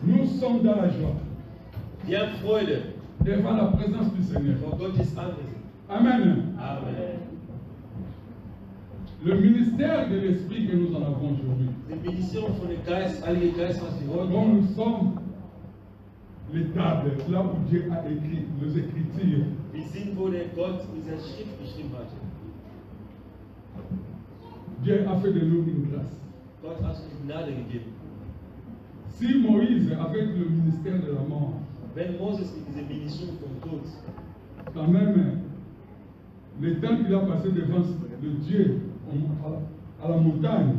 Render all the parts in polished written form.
Nous sommes dans la joie. Wir haben Freude Devant la présence du Seigneur. vor Gottes Angesicht. Amen. Amen. Le ministère de l'Esprit que nous en avons aujourd'hui. Die Mission von dem Geist, Heilige Geist, was wir heute Quand haben. nous sommes les tables, là où Dieu a écrit les Écritures. Wir sind, wo der Gott diese Schrift geschrieben hat. Dieu a fait de nous une grâce. Gott hat uns Gnade gegeben. Si Moïse, avec le ministère de la mort, Wenn Moses mit dieser Mission vom Tod, quand même, le temps qu'il a passé devant le Dieu à la montagne,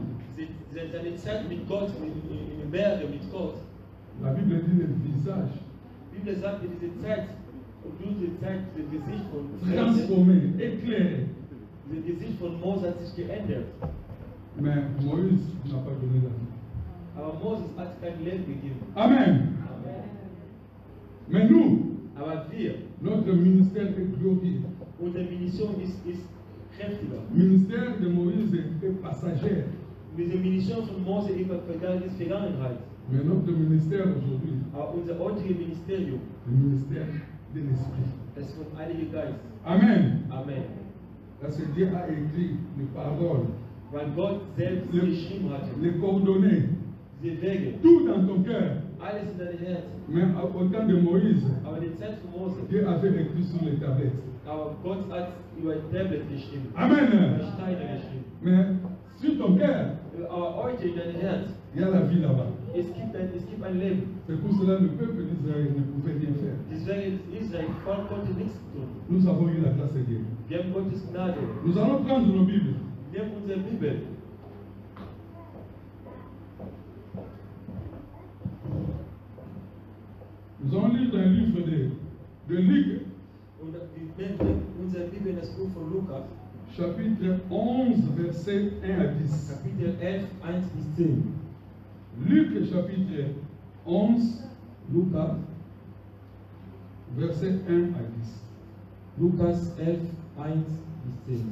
seine Zeit mit Gott, in den Bergen mit Gott, la Bible dit le visage die Bibel sagt, in dieser Zeit, und durch die Zeit, das Gesicht von transformé, éclairé. Das Gesicht von Mose hat sich geändert. Mais Moïse n'a pas donné la vie. Aber Moses hat kein Leben gegeben. Amen. Amen. Mais nous, Aber wir, notre ministère est glorieux. unsere Mission ist kräftiger. Le ministère de Moïse est passager. Diese Mission von Mose ist Vergangenheit. Mais notre ministère aujourd'hui, Aber unser heutiges Ministerium, le ministère de l'Esprit. das ist vom Heiligen Geist. Amen. Amen. Parce que Dieu a écrit les paroles, Weil Gott selbst geschrieben hat, les coordonnées, diese Wege, tout dans ton cœur. alles in deinem Herzen. Mais au temps de Moïse, Aber die Zeit von Mose, Dieu avait écrit sur les tablettes. aber Gott hat über ein Tablet geschrieben, Amen. über Steine geschrieben. Mais sur ton cœur, Aber heute in deinem Herz, il y a la vie là-bas. es gibt ein Leben. C'est pour cela que le peuple d'Israël ne pouvait rien faire. Deswegen Israel konnte nichts tun. Nous avons eu la grâce de Dieu. Wir haben Gottes Gnade. Nous allons prendre nos Bibles. Wir haben unsere Bibel. Nous allons lire un livre de Luc, Und wir nehmen unsere Bibel, das Buch von Lukas, chapitre 11, versets 1 à 10. Kapitel 11, 1 bis 10. Luc, chapitre 11, Lukas, versets 1 à 10. Lukas 11, 1 bis 10.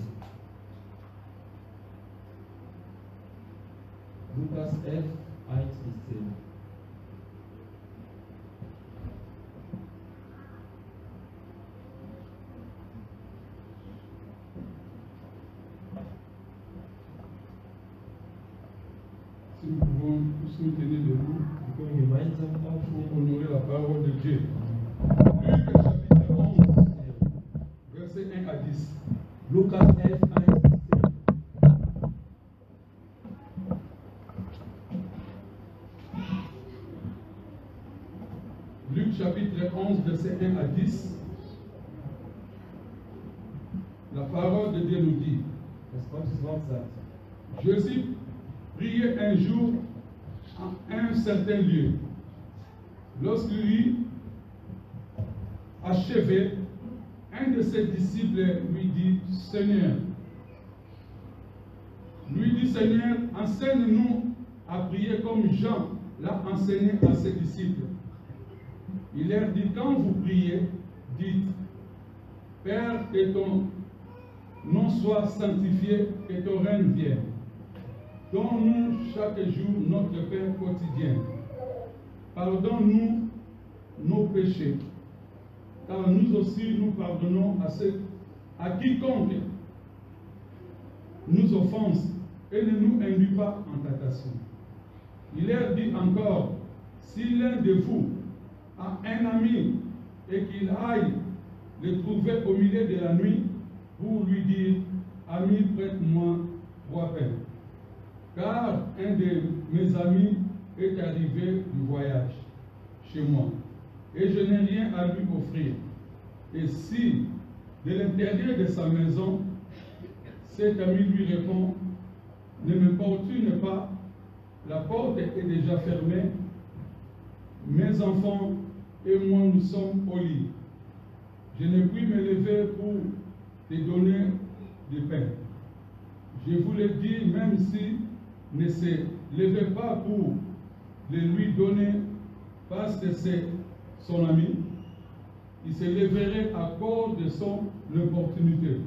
Lukas 11, 1 bis 10. Si nous pouvons tous nous tenir debout Wir können gemeinsam pour aufnehmen. honorer la parole de Dieu. Luc, chapitre 11, versets 1 à 10. Lukas 11, 1 bis 10. Luc, chapitre 11, versets 1 à 10. La parole de Dieu nous dit: Das Gottes Wort sagt, Jésus priait un jour en un certain lieu. Lorsque lui achevait, un de ses disciples lui dit: Seigneur, enseigne-nous à prier comme Jean l'a enseigné à ses disciples. Il leur dit: quand vous priez, dites: Père, que ton nom soit sanctifié, que ton règne vienne. Donne-nous chaque jour notre pain quotidien. Pardonne-nous nos péchés, car nous aussi nous pardonnons à quiconque nous offense, et ne nous induis pas en tentation. Il leur dit encore: si l'un de vous a un ami et qu'il aille le trouver au milieu de la nuit pour lui dire: ami, prête-moi 3 pains. Car un de mes amis est arrivé du voyage chez moi, et je n'ai rien à lui offrir. Et si, de l'intérieur de sa maison, cet ami lui répond: ne m'importune pas, la porte est déjà fermée, mes enfants et moi nous sommes au lit. Je ne puis me lever pour te donner du pain. Je vous le dis, même si ne se levait pas pour le lui donner parce que c'est son ami, il se leverait à cause de son opportunité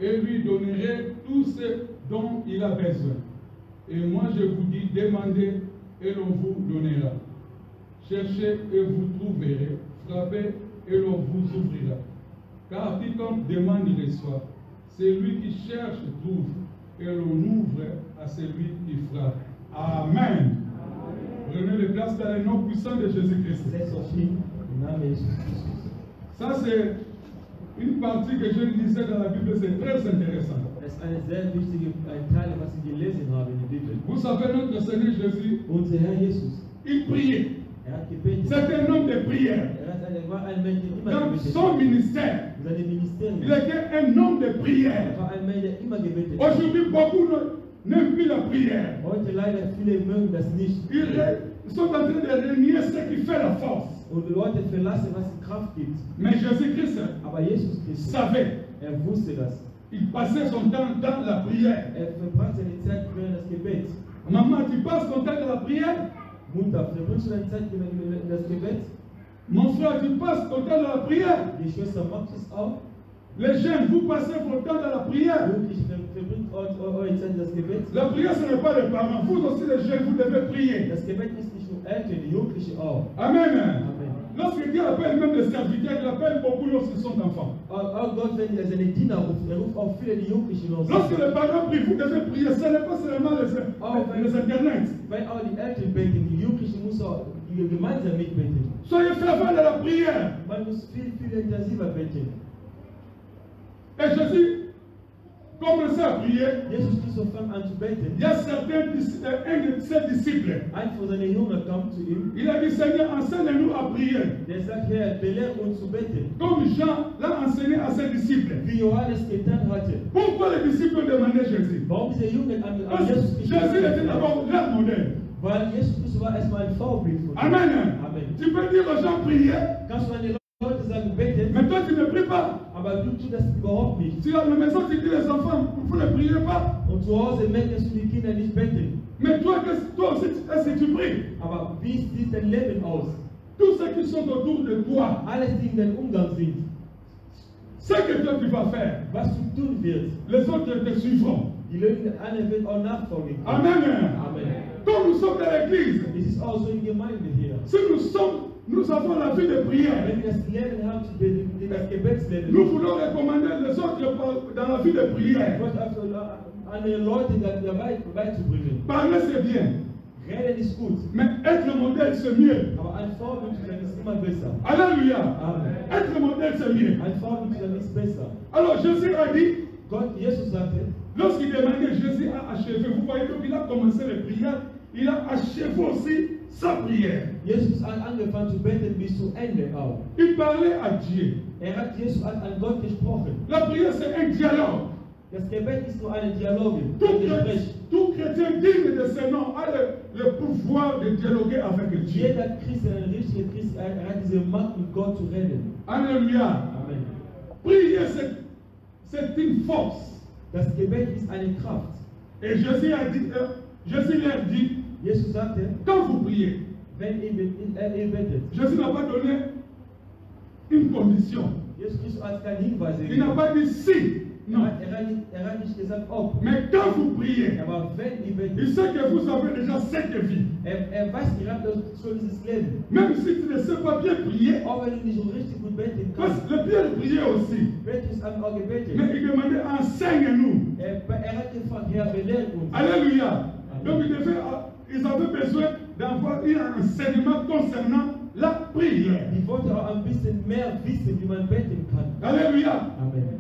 et lui donnerait tout ce dont il a besoin. Et moi je vous dis, demandez et l'on vous donnera. Cherchez et vous trouverez. Frappez et l'on vous ouvrira. Car quiconque demande reçoit. Celui qui cherche trouve. Et l'on ouvre à celui qui frappe. Amen. Prenez les places dans le nom puissant de Jésus-Christ. Ça c'est une partie que je lisais dans la Bible, c'est très intéressant. Das ist eine sehr wichtige Teil, was ich gelesen habe in der Bibel. Vous savez, notre Seigneur Jésus, Unser Herr Jesus, il priait. hat gebetet. C'est un homme de prière. War ein Mensch, der immer Dans gebetet son hat. ministère, Seine Ministerien. il était un homme de prière. War ein Mensch, der immer gebetet hat. Aujourd'hui, beaucoup n'aiment plus la prière. Heute leider viele mögen das nicht. Ils sont en train de renier ce qui fait la force. Und die Leute verlassen, was die Kraft gibt. Mais Jésus-Christ Aber Jesus Christus, savait. wusste das. Il passait son temps dans la prière. Verbrachte seine Zeit während des Gebets. Maman, tu passes ton temps dans la prière? Mutter, verbringst du deine Zeit in das Gebet? Mon frère, tu passes ton temps dans la prière? Die Schwester macht es auch. Les jeunes, vous passez votre temps dans la prière. Jugendliche, verbringt eure Zeit in das Gebet. La prière, ce n'est pas les parents. Vous aussi, les jeunes, vous devez prier. Das Gebet ist nicht nur Eltern, die Jugendlichen auch. Amen. Amen. Lorsque Dieu appelle même les serviteurs, il appelle beaucoup lorsqu'ils sont enfants. Auch Gott, wenn er seine Diener ruft, ruft auch viele die Jugendlichen aus. Lorsque les parents prient, vous devez prier. Ce n'est pas seulement les internets. Wenn auch die Eltern beten, die Jugendlichen müssen auch gemeinsam mitbeten. Soyez fervents dans la prière. Man muss viel intensiver beten. Et Jésus commençait à prier. Jesus Christus fängt an zu beten. Il y a certains, un de ses disciples. Ein von seinen Jüngern kam zu ihm. Il a dit, Seigneur, enseigne-nous à prier. Der sagt, Herr, belehre uns zu beten. Comme Jean l'a enseigné à ses disciples. Wie Johannes getan hatte. Pourquoi les disciples demandaient Jésus? Warum diese Jungen an Parce Jesus que Christus? Jésus était d'abord leur modèle. Weil Jesus Christus war erstmal ein Vorbild von Amen. Amen. Tu peux dire aux gens prier, Kannst du an die Leute sagen, betet, mais toi tu ne pries pas. aber du tust das überhaupt nicht. Si à la maison tu dis les enfants, vous ne priez pas. Und zu Hause möchtest du die Kinder nicht beten. Mais toi aussi, est-ce que tu pries? Aber wie sieht dein Leben aus? Tous ceux qui sont autour de toi, Alles, die in deinem Umgang sind, ce que toi tu vas faire, was du tun wirst, les autres te suivront. die Leute anderen werden auch nachfolgen. Amen. Amen. Comme nous sommes dans l'église, Es ist auch so in Gemeinde hier. si nous avons la vie de prière, Wenn wir das Leben haben, das Gebetsleben, nous voulons recommander les autres dans la vie de prière. andere Leute dabei beizubringen. Parler c'est bien, Reden ist gut, mais être modèle c'est mieux. aber ein Vorbild zu sein ist immer besser. Alléluia. Amen. Être modèle c'est mieux. Ein Vorbild zu sein ist besser. Alors Jésus a dit, Gott, Jesus sagte, lorsqu'il demandait, Jésus a achevé. Vous voyez, donc il a commencé les prières, il a achevé aussi sa prière. Jesus hat angefangen zu beten bis zu Ende auch. Il parlait à Dieu. Jesus hat an Gott gesprochen. La prière c'est un dialogue. Das Gebet ist nur eine Dialoge, Tout, ein Gespräch. tout chrétien digne de ce nom a le pouvoir de dialoguer avec Dieu. Jeder Christ, ein richtiger Christ, hat diese Macht, mit Gott zu reden. Alléluia. Amen. Prier c'est une force. Das Gebet ist eine Kraft. Et Jésus leur dit, Jesus sagte, quand vous priez, wenn ihr betet, Jésus n'a pas donné une condition. Jesus Christus hat keine Hinweise Il n'a pas dit si. Non. Er hat nicht gesagt, ob. Mais quand vous priez, Aber wenn ihr il betet, sait que vous avez déjà cette vie. weiß, ihr habt schon dieses Leben. Même si tu ne sais pas bien prier, Auch wenn du nicht so richtig gut beten parce kannst, que le bien de prier aussi. betest am auch gebetet. Mais il demandait, enseigne-nous. Hat gefragt, Herr, belehre uns. Alléluia. Donc ils avaient besoin d'avoir un enseignement concernant la prière. Die wollte auch ein bisschen mehr wissen, wie man beten kann. Alléluia. Amen.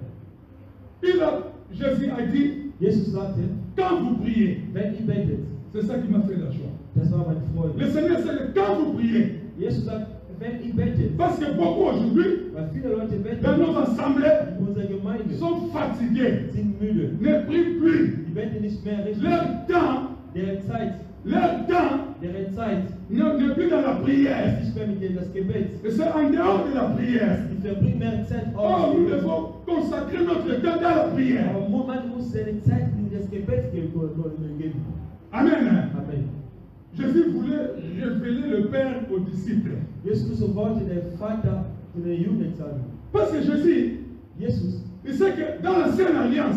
Jésus a dit, Jesus sagte, quand vous priez, wenn ihr betet, c'est ça qui m'a fait la joie. das war meine Freude. Le Seigneur sait que quand vous priez, Jesus sagt, wenn ihr betet, parce que beaucoup aujourd'hui, weil viele Leute beten, dans nos assemblées, in unserer Gemeinde sont fatigués, sind müde. ne prient plus. Die beten nicht mehr richtig. Leur temps Deren Zeit n'est plus dans la prière. ist nicht mehr mit das Gebet. Et c'est en dehors de la prière. Die verbringen mehr Zeit Oh, auf. nous devons consacrer notre temps dans la prière. Aber man muss seine Zeit in das Gebet geben. Amen. Amen. Jésus voulait révéler le Père aux disciples. Jesus wollte der Vater zu den Jüngern sagen. Parce que Jésus Jesus. Il sait que dans l'ancienne alliance,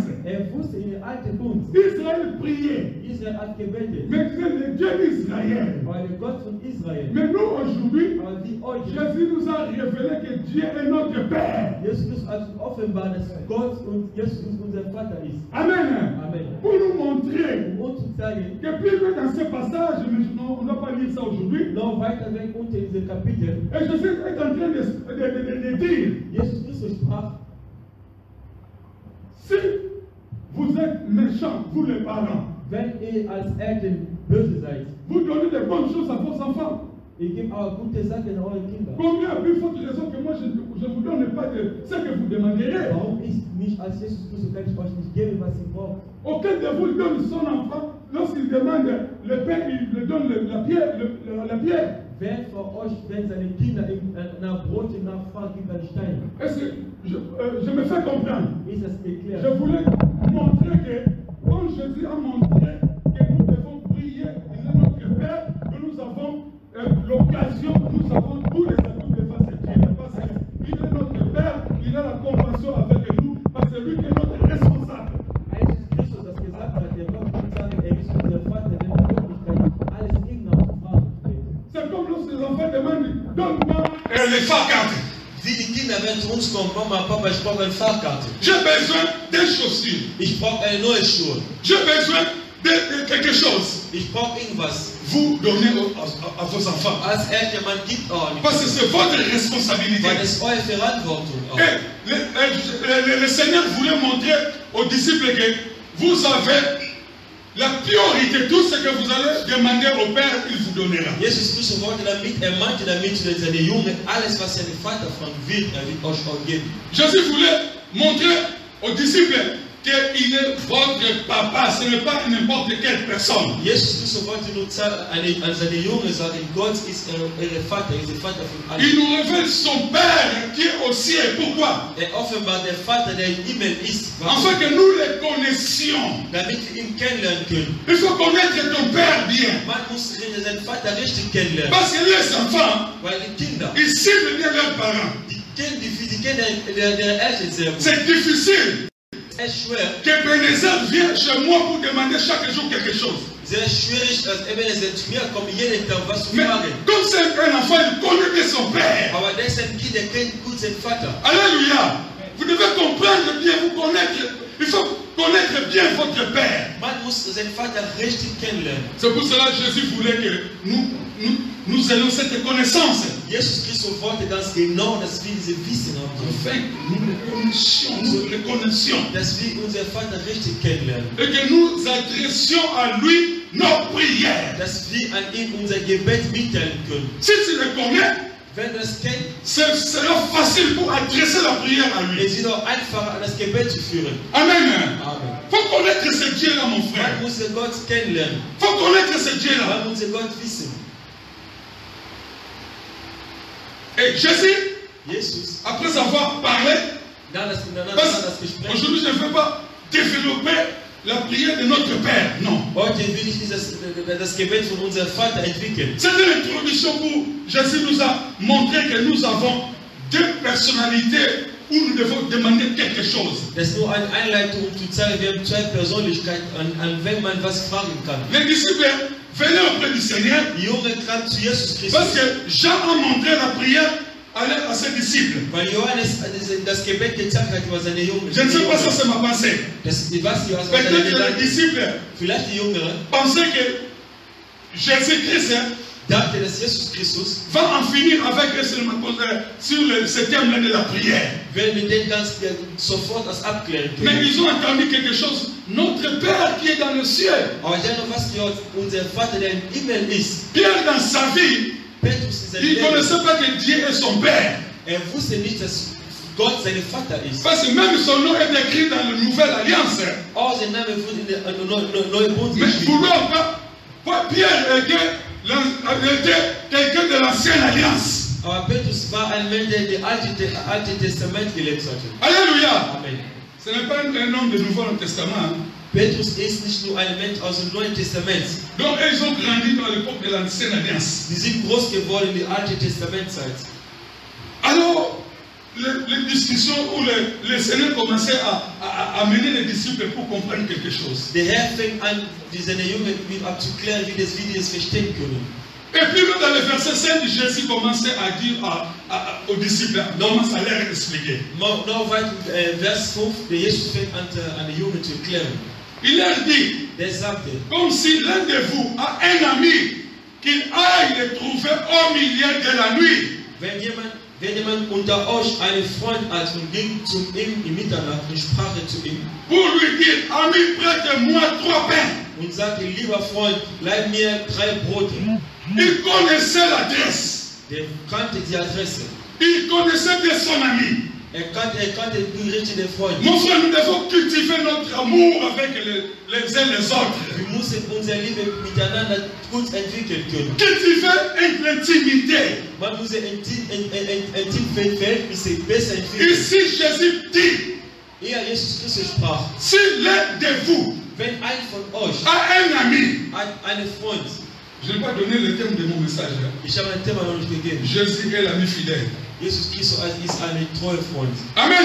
Wusste in den alten Bund, Israël priait. Israel hat gebetet. Mais c'est le Dieu d'Israël. Aber der Gott von Israel. Mais nous aujourd'hui, Aber wie heute, Jésus nous a révélé que Dieu est notre Père. Jesus hat uns offenbart, dass Gott und Jesus unser Vater ist. Amen. Amen. Pour nous montrer Um uns zu zeigen, que plus loin dans ce passage, mais on ne va pas lire ça aujourd'hui. noch weiter weg unter diesem Kapitel, Et Jésus est en train de dire, Jesus Christus sprach, si vous êtes méchants, vous les parents, wenn ihr als Eltern böse seid, vous donnez des bonnes choses à vos enfants. ihr gebt aber gute Sachen euren Kindern. Combien plus forte raison que moi je ne vous donne pas de ce que vous demanderez. Warum ist mich als Jesus Christus kann ich euch nicht geben, was ihr braucht? Aucun de vous donne son enfant lorsqu'il demande le pain, il lui donne la pierre. La pierre. Wer von euch, wenn seine Kinder nach Brot nachfragen, gibt einen Stein? Est-ce que je me fais comprendre? Ist das erklärt? Je voulais montrer que, comme Jésus a montré que nous devons prier, il est notre Père, que nous avons l'occasion, nous avons tous les atouts de face à Dieu. Parce qu'il est notre Père, il a la compassion avec nous, parce que lui qui est notre responsable. Als Christus das gesagt hat, der Gott kann sagen, er ist unser Vater, der in Wirklichkeit alles irgendwann fragen wird. C'est comme lorsque les enfants demandent, donne-moi les fahrkarten. Wie die Kinder, wenn zu uns kommen, Mama, Papa, ich brauche eine Fahrkarte. J'ai besoin des chaussures. Ich brauche eine neue Schuhe. J'ai besoin de quelque chose. Ich brauche irgendwas. Vous donnez à vos enfants. Als Eltern, man gibt auch nicht. Parce que c'est votre responsabilité. Weil es eure Verantwortung auch. Et le Seigneur voulait montrer aux disciples que vous avez la priorité. Tout ce que vous allez demander au Père, il vous donnera. Jesus Christus wollte damit, meinte damit, seine Jungen, alles, was sein Vater fragen wird, wird euch auch geben. Jésus voulait montrer aux disciples qu'il est votre papa, ce n'est pas n'importe quelle personne. Jesus Christus wollte nur an seine Jungen sagen, Gott ist ihr Vater, ist der Vater von allen. Il nous révèle son Père qui est au ciel. Pourquoi? Offenbart der Vater, der im Himmel ist. Afin que nous les connaissions. Damit wir ihn kennenlernen können. Il faut connaître ton Père bien. Man muss seinen Vater richtig kennenlernen. Parce que les enfants, weil die Kinder, ils ciblent bien leurs parents. Die kennen der Eltern sehr gut. C'est difficile. Sehr schwer. Que Ebenezer vienne chez moi pour demander chaque jour quelque chose. Sehr schwierig, dass Ebenezer zu mir kommt, jeden Tag was zu Mais fragen. comme c'est un enfant, il connaît bien son père. Aber der ist ein Kind, der kennt gut seinen Vater. Alléluia. Vous devez comprendre bien, vous connaître. Il faut connaître bien votre père. Man muss seinen Vater richtig kennenlernen. C'est pour cela que Jésus voulait que nous ayons cette connaissance. Jesus Christus wollte ganz genau, dass wir diese Wissen haben. Afin que nous le connaissions. Dass wir unseren Vater richtig kennenlernen. Et que nous adressions à lui nos prières. Dass wir an ihm unser Gebet mitteilen können. Si tu le connais, wenn du es kennst, c'est facile pour adresser la prière à lui. Es ist auch einfacher, das Gebet zu führen. Amen. Amen. Faut connaître ce Dieu-là, mon frère. Man muss Gott kennenlernen. Faut connaître ce Dieu-là. Man muss Gott wissen. Et Jesus, après avoir parlé, aujourd'hui je ne veux pas développer la prière de notre Père, non. Heute will ich das Gebet von unserem Vater entwickeln. C'est une introduction où Jésus nous a montré que nous avons deux personnalités où nous devons demander quelque chose. Das ist nur eine Einleitung, um zu zeigen, wir haben zwei Persönlichkeiten, an wen man was fragen kann. Les disciples venaient auprès du Seigneur. Die Jungen kamen zu Jesus Christus. Parce que Jean a montré la prière à ses disciples. Weil Johannes das Gebet gezeigt hat über seine Jungen. Je ne sais pas, ça c'est ma pensée. Peut-être les disciples vielleicht die Jüngeren pensaient que Jésus-Christ dachte, dass Jesus Christus va en finir avec eux sur ce thème-là de la prière. Werden mit denen ganz sofort das abklären können. Mais ils ont entendu quelque chose. Notre Père qui est dans le ciel. Aber ich habe noch was gehört. Unser Vater, der im Himmel ist. Pierre dans sa vie, il ne connaissait pas que Dieu est son Père. Wusste nicht, dass Gott sein Vater ist. Parce que même son nom est écrit dans la Nouvelle Alliance. Auch sein Name wurde in der Neuen Bund Mais geschrieben. Pierre était quelqu'un de l'Ancienne Alliance. Aber Petrus war ein Mensch, der das Alte Testament gelebt hatte. Alléluia. Amen. Ce n'est pas un homme du Nouveau Testament. Petrus ist nicht nur ein Mensch aus dem Neuen Testament. Donc ils ont grandi dans l'époque de l'Ancienne Alliance. Sie sind groß geworden in der Alten Testamentzeit. Alors, les discussions où le Seigneur commençait à mener les disciples pour comprendre quelque chose. Der Herr fängt an, seine Jünger abzuklären, wie die es verstehen können. Et puis dans le verset 5, Jésus commençait à dire aux disciples, commence à leur expliquer. Noch weiter, Vers 5, der Jesus fängt an die Jünger zu erklären. Il leur dit, Der sagte, comme si l'un de vous a un ami qu'il aille le trouver au milieu de la nuit. Wenn jemand unter euch einen Freund hat und ging zu ihm in Mitternacht und sprach zu ihm, Pour lui dire, ami, prête-moi 3 pains. und sagte, lieber Freund, leih mir 3 Brote. Il connaissait l'adresse. Der kannte die Adresse. Il connaissait bien son ami. Er kannte die richtige Freund. Mon frère, nous devons cultiver notre amour avec les uns les autres. Wir müssen unsere Liebe miteinander gut entwickeln können. Cultiver l'intimité. Man muss Intimverhältnisse besser entwickeln. Ici, Jésus dit, Eher Jesus Christus sprach, si l'un de vous wenn ein von euch a un ami, einen Freund, je n'ai pas donné le thème de mon message. ich habe ein Thema noch nicht gegeben. Jésus est l'ami fidèle. Jesus Christus ist ein treuer Freund. Amen.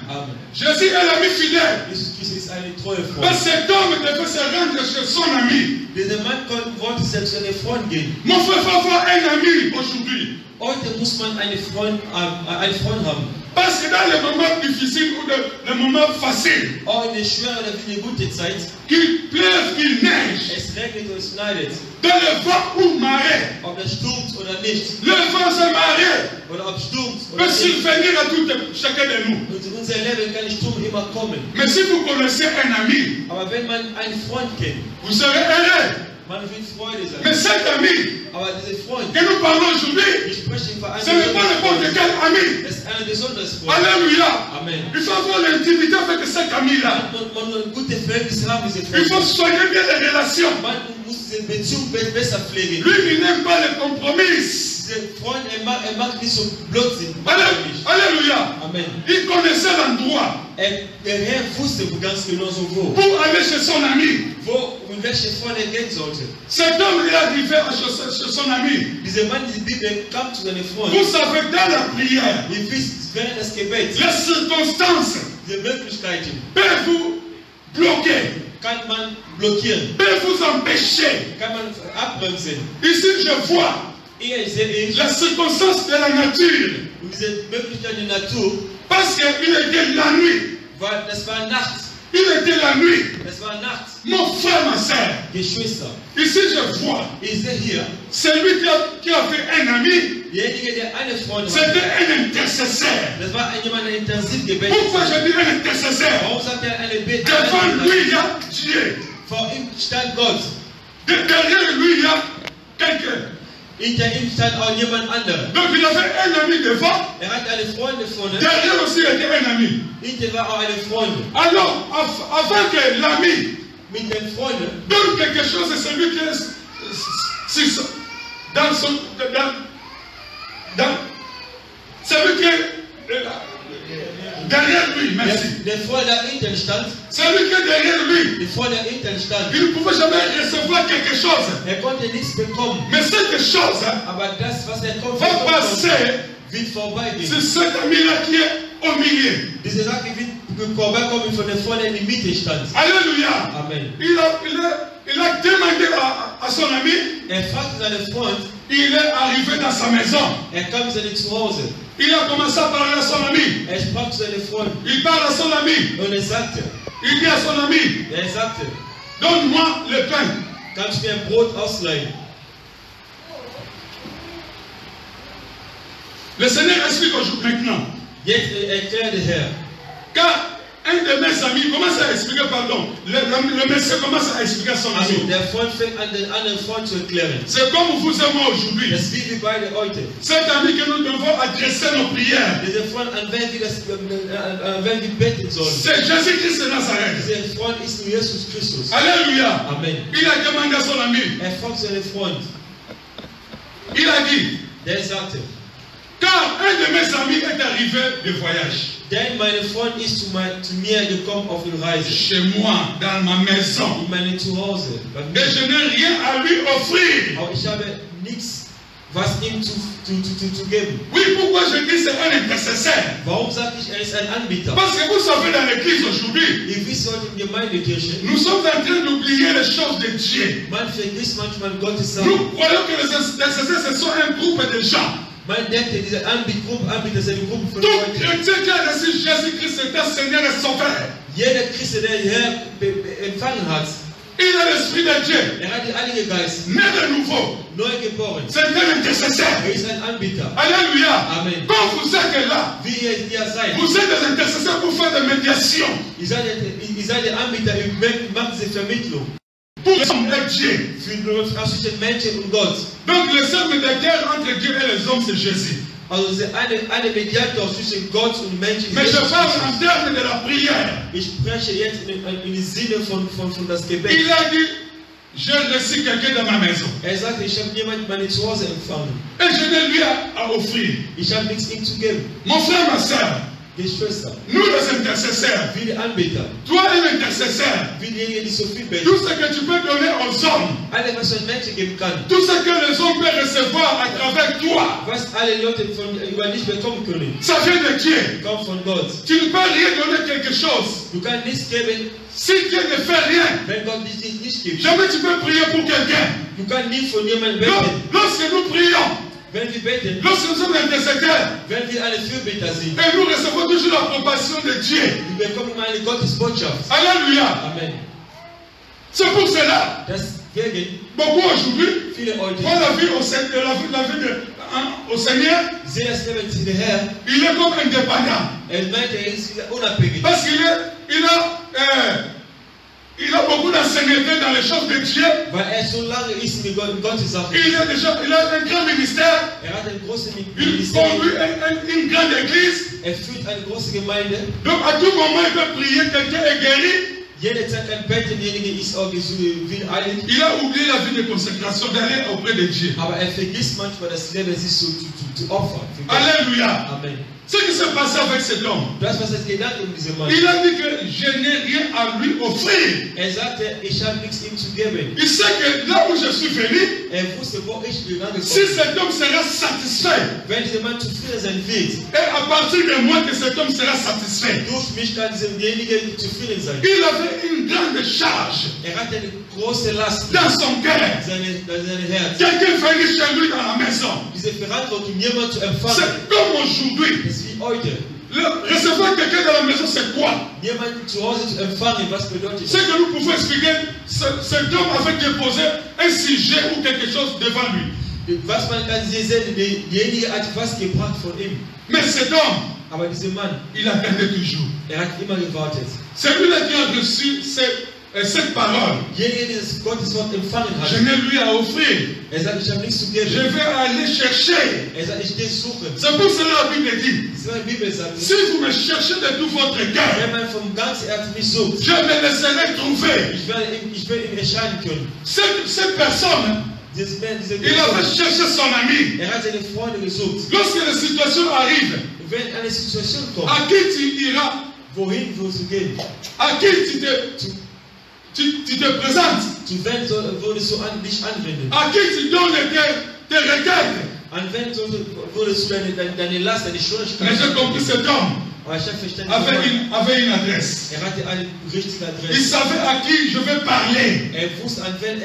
Amen. Jésus est l'ami fidèle. Jesus Christus ist ein treuer Freund. Parce que cet homme devait se rendre chez son ami. Dieser Mann wollte zu seinem Freund gehen. Mon frère, faut avoir un ami aujourd'hui. Heute muss man einen Freund haben. Parce que dans les moments difficiles ou les moments faciles, Auch in der schweren oder in der guten Zeit, qu'il pleuve, qu'il neige, es regnet oder es schneidet, dans le vent ou marée, ob es stürmt oder nicht, le vent se marée oder ob es stürmt oder peut nicht. survenir à tout chacun de nous. Und in unser Leben kann Sturm immer kommen. Mais si vous connaissez un ami, Aber wenn man einen Freund kennt, vous serez heureux. man wird Freude Mais sein. cet ami Aber dieser Freund, que nous parlons aujourd'hui, ich spreche über einen ce n'est pas n'importe quel ami. das ist ein besonderes Freund. Alléluia. Amen. Il faut avoir l'intimité avec cet ami-là. Man muss ein gutes Verhältnis haben, diese Il faut Freunde. soigner bien les relations. Man muss diese Beziehung besser pflegen. Lui, il n'aime pas les compromis. Dieser Freund, er mag nicht so Blödsinn. Alléluia. Amen. Il connaissait l'endroit Der Herr wusste ganz genau so wo. pour aller chez son ami. Und welche Freund er gehen sollte. Cet homme est arrivé chez son ami. Dieser Mann, die Bibel, kam zu seinem Freund. Vous savez, dans la prière, Ihr wisst, während des Gebets, les circonstances diese Möglichkeiten peuvent vous bloquer, kann man blockieren, peuvent vous empêcher. kann man abbremsen. Ici, je vois Hier sehe ich, les circonstances de la nature. und diese Möglichkeit der Natur, Parce qu'il était la nuit. das war Nacht. Il était la nuit. Das war Nacht. Mon frère, ma soeur. Geschwister, Ici, je vois ich sehe hier, celui qui a fait un ami. derjenige, der eine Freundin C'était hatte, un intercesseur. das war jemand, der intensiv gebetet Pourquoi hat. je dis un intercesseur? Warum sagt er eine Bete? Devant lui, il y a Dieu. Vor ihm stand Gott. Derrière lui, il y a quelqu'un. Hinter ihm stand auch jemand anderer. Donc il avait un ami devant. Er hat eine Freundin vorne. Derrière aussi, il y avait un ami. Hinter war auch eine Freundin. Alors, avant que l'ami Mit den Freunden donne quelque chose, c'est celui qui est dans son. Celui qui est derrière lui, merci. der Freund, der hinten stand, Celui qui est derrière lui, der Freund, der hinten stand, il ne pouvait jamais recevoir quelque chose. er konnte nichts bekommen. Mais cette chose Aber das, was er kommt, va passer. wird vorbeigehen. C'est cet ami-là qui est au milieu. Diese Sache wird vorbeikommen von der Freund, der in der Mitte stand. Alléluia. Amen. Il a demandé à son ami. Er fragte seinen Freund, Il est arrivé dans sa maison. er kam zu seinem Zuhause. Il a commencé à parler à son ami. Er sprach zu seinem Freund Il parle à son ami. und er sagte, Il dit à son ami, donne-moi le pain. kannst du mir ein Brot ausleihen? Le Seigneur explique aujourd'hui maintenant. Jetzt erklärt der Herr. Car un de mes amis commence à expliquer, pardon, le monsieur commence à expliquer à son Also, ami. der Freund fängt an, den anderen Freund zu erklären. C'est comme vous et moi aujourd'hui. Das ist wie wir beide heute. Cet ami que nous devons adresser nos prières. Dieser Freund, an wen wir beten sollen. C'est Jésus-Christ de Nazareth. Dieser Freund ist nur Jesus Christus. Alléluia. Amen. Il a demandé à son ami. Er fragt seinen Freund. Il a dit, Der sagte, car un de mes amis est arrivé de voyage. denn mein Freund ist zu mir gekommen auf die Reise. Chez moi, dans ma maison. In meinem Zuhause. Bei Et mir. je n'ai rien à lui offrir. Aber ich habe nichts was ihm zu geben. Oui, pourquoi je dis c'est un intercesseur? Warum sage ich, ist ein Anbieter? Parce que vous savez, dans l'église aujourd'hui, Ihr wisst heute in Gemeindekirche, nous sommes en train d'oublier les choses de Dieu. man vergisst manchmal Gottes Sachen. Nous croyons que les intercesseurs, ce sont un groupe de gens. Man denkt, diese Anbieter sind eine Gruppe von Tout Leuten. chrétien qui a reçu Jésus-Christ est un Seigneur et Sauveur. Jeder Christ, der Herr empfangen hat, Il a l'Esprit de Dieu, hat den Heiligen Geist, né de nouveau. neu geboren. C'est un intercesseur. Ist ein Anbieter. Alléluia. Amen. Quand vous êtes là, Wie ihr seid. vous êtes des intercesseurs pour faire des médiations. Ihr seid der Anbieter, ihr macht diese Vermittlung. Pour avec Dieu. Zwischen Menschen und Gott. Donc le seul médiateur entre Dieu et les hommes, c'est Jésus. Also eine Mediator zwischen Gott und Menschen. Mais je parle en termes de la prière. Ich spreche jetzt im Sinne von das Gebet. Il a dit, j'ai reçu quelqu'un dans ma maison. Sagt, ich habe jemanden meine Zuhause empfangen. Et je n'ai lui à offrir. Ich habe nichts ihm zu geben. Mon frère, ma soeur, Die Schwester, nous les intercesseurs, wie die Anbeter, toi un intercesseur, wie diejenigen, die so viel beten. tout ce que tu peux donner aux hommes, Alles, was ein Menschen geben kann, tout ce que les hommes peuvent recevoir à travers toi, was alle Leute über dich bekommen können, ça vient de Dieu. kommt von Gott. Tu ne peux rien donner quelque chose. Du kannst nichts geben, Si Dieu ne fait rien, wenn Gott dich nicht gibt. jamais tu peux prier pour quelqu'un. Du kannst nicht von jemandem beten. Lorsque nous prions, Wenn wir beten, lorsque nous sommes intercesseurs, wenn wir alle Fürbeter sind, et nous recevons toujours l'approbation de Dieu. wir bekommen eine Gottesbotschaft. Alléluia. Amen. C'est pour cela, Deswegen, beaucoup aujourd'hui, viele heute quand la vie au Seigneur, au Seigneur, sehen das Leben zu der Herr, il est comme indépendant. meint, ist wieder unabhängig. Parce il a beaucoup d'ancienneté dans les choses de Dieu. Weil so lange ist in Gottes Sache. Il a un grand ministère. Hat ein großes Il Ministerium. conduit une grande église. Führt eine große Gemeinde. Donc à tout moment, il peut prier, quelqu'un est guéri. Jede Zeit kann beten, derjenige ist auch wieder heilig. Il a oublié la vie de consécration, d'aller auprès de Dieu. Aber vergisst manchmal das Leben, sich so zu opfern. Alléluia. Amen. Ce qui s'est passé avec cet homme, Das, was es gedacht um diesen Mann. il a dit que je n'ai rien à lui offrir. Sagte, ich habe nichts ihm zu geben. Il sait que là où je suis venu, Wusste, wo ich gegangen bin. si cet homme sera satisfait, Wenn dieser Mann zufrieden sein wird, et à partir de moi que cet homme sera satisfait, durch mich kann derjenige zufrieden sein. il avait une grande charge Hat eine große Last dans son cœur. seine Herz. Quelqu'un venu chez lui dans la maison. Diese Verantwortung, jemand zu empfangen, C'est comme aujourd'hui. ist wie heute. Recevoir quelqu'un dans la maison, c'est quoi? Jemanden zu Hause zu empfangen, was bedeutet Ce das? que nous pouvons expliquer, cet homme avait déposé un sujet ou quelque chose devant lui. Was man kann sehen, derjenige hat was gebracht von ihm. Mais cet homme, Aber dieser Mann, il attendait toujours. hat immer gewartet. C'est lui-là qui a reçu cette parole. Derjenige, der das Gotteswort empfangen Je hat, n'ai lui à offrir. sagt, ich habe nichts zu Je geben. vais aller chercher. Sagt, ich gehe suchen. C'est pour cela la Bible dit, Die Bibel sagt, si vous me cherchez de tout votre cœur, wenn man vom ganzen Herzen mich sucht, je me laisserai trouver. ich werde ihn erscheinen können. Cette personne, Diese il avait cherché son ami. hat seine Freunde gesucht. Lorsque les situations arrivent, Wenn eine Situation kommt, à qui tu iras? wohin willst du gehen? À qui tu te présentes? Zu wem würdest du dich anwenden? À qui tu donnes tes requêtes? An wen würdest du deine Last, deine Mais j'ai Schwierigkeiten compris cet homme Aber ich habe verstanden, avait une adresse. hatte eine richtige Il Adresse. savait à qui je vais parler. Wusste, an wen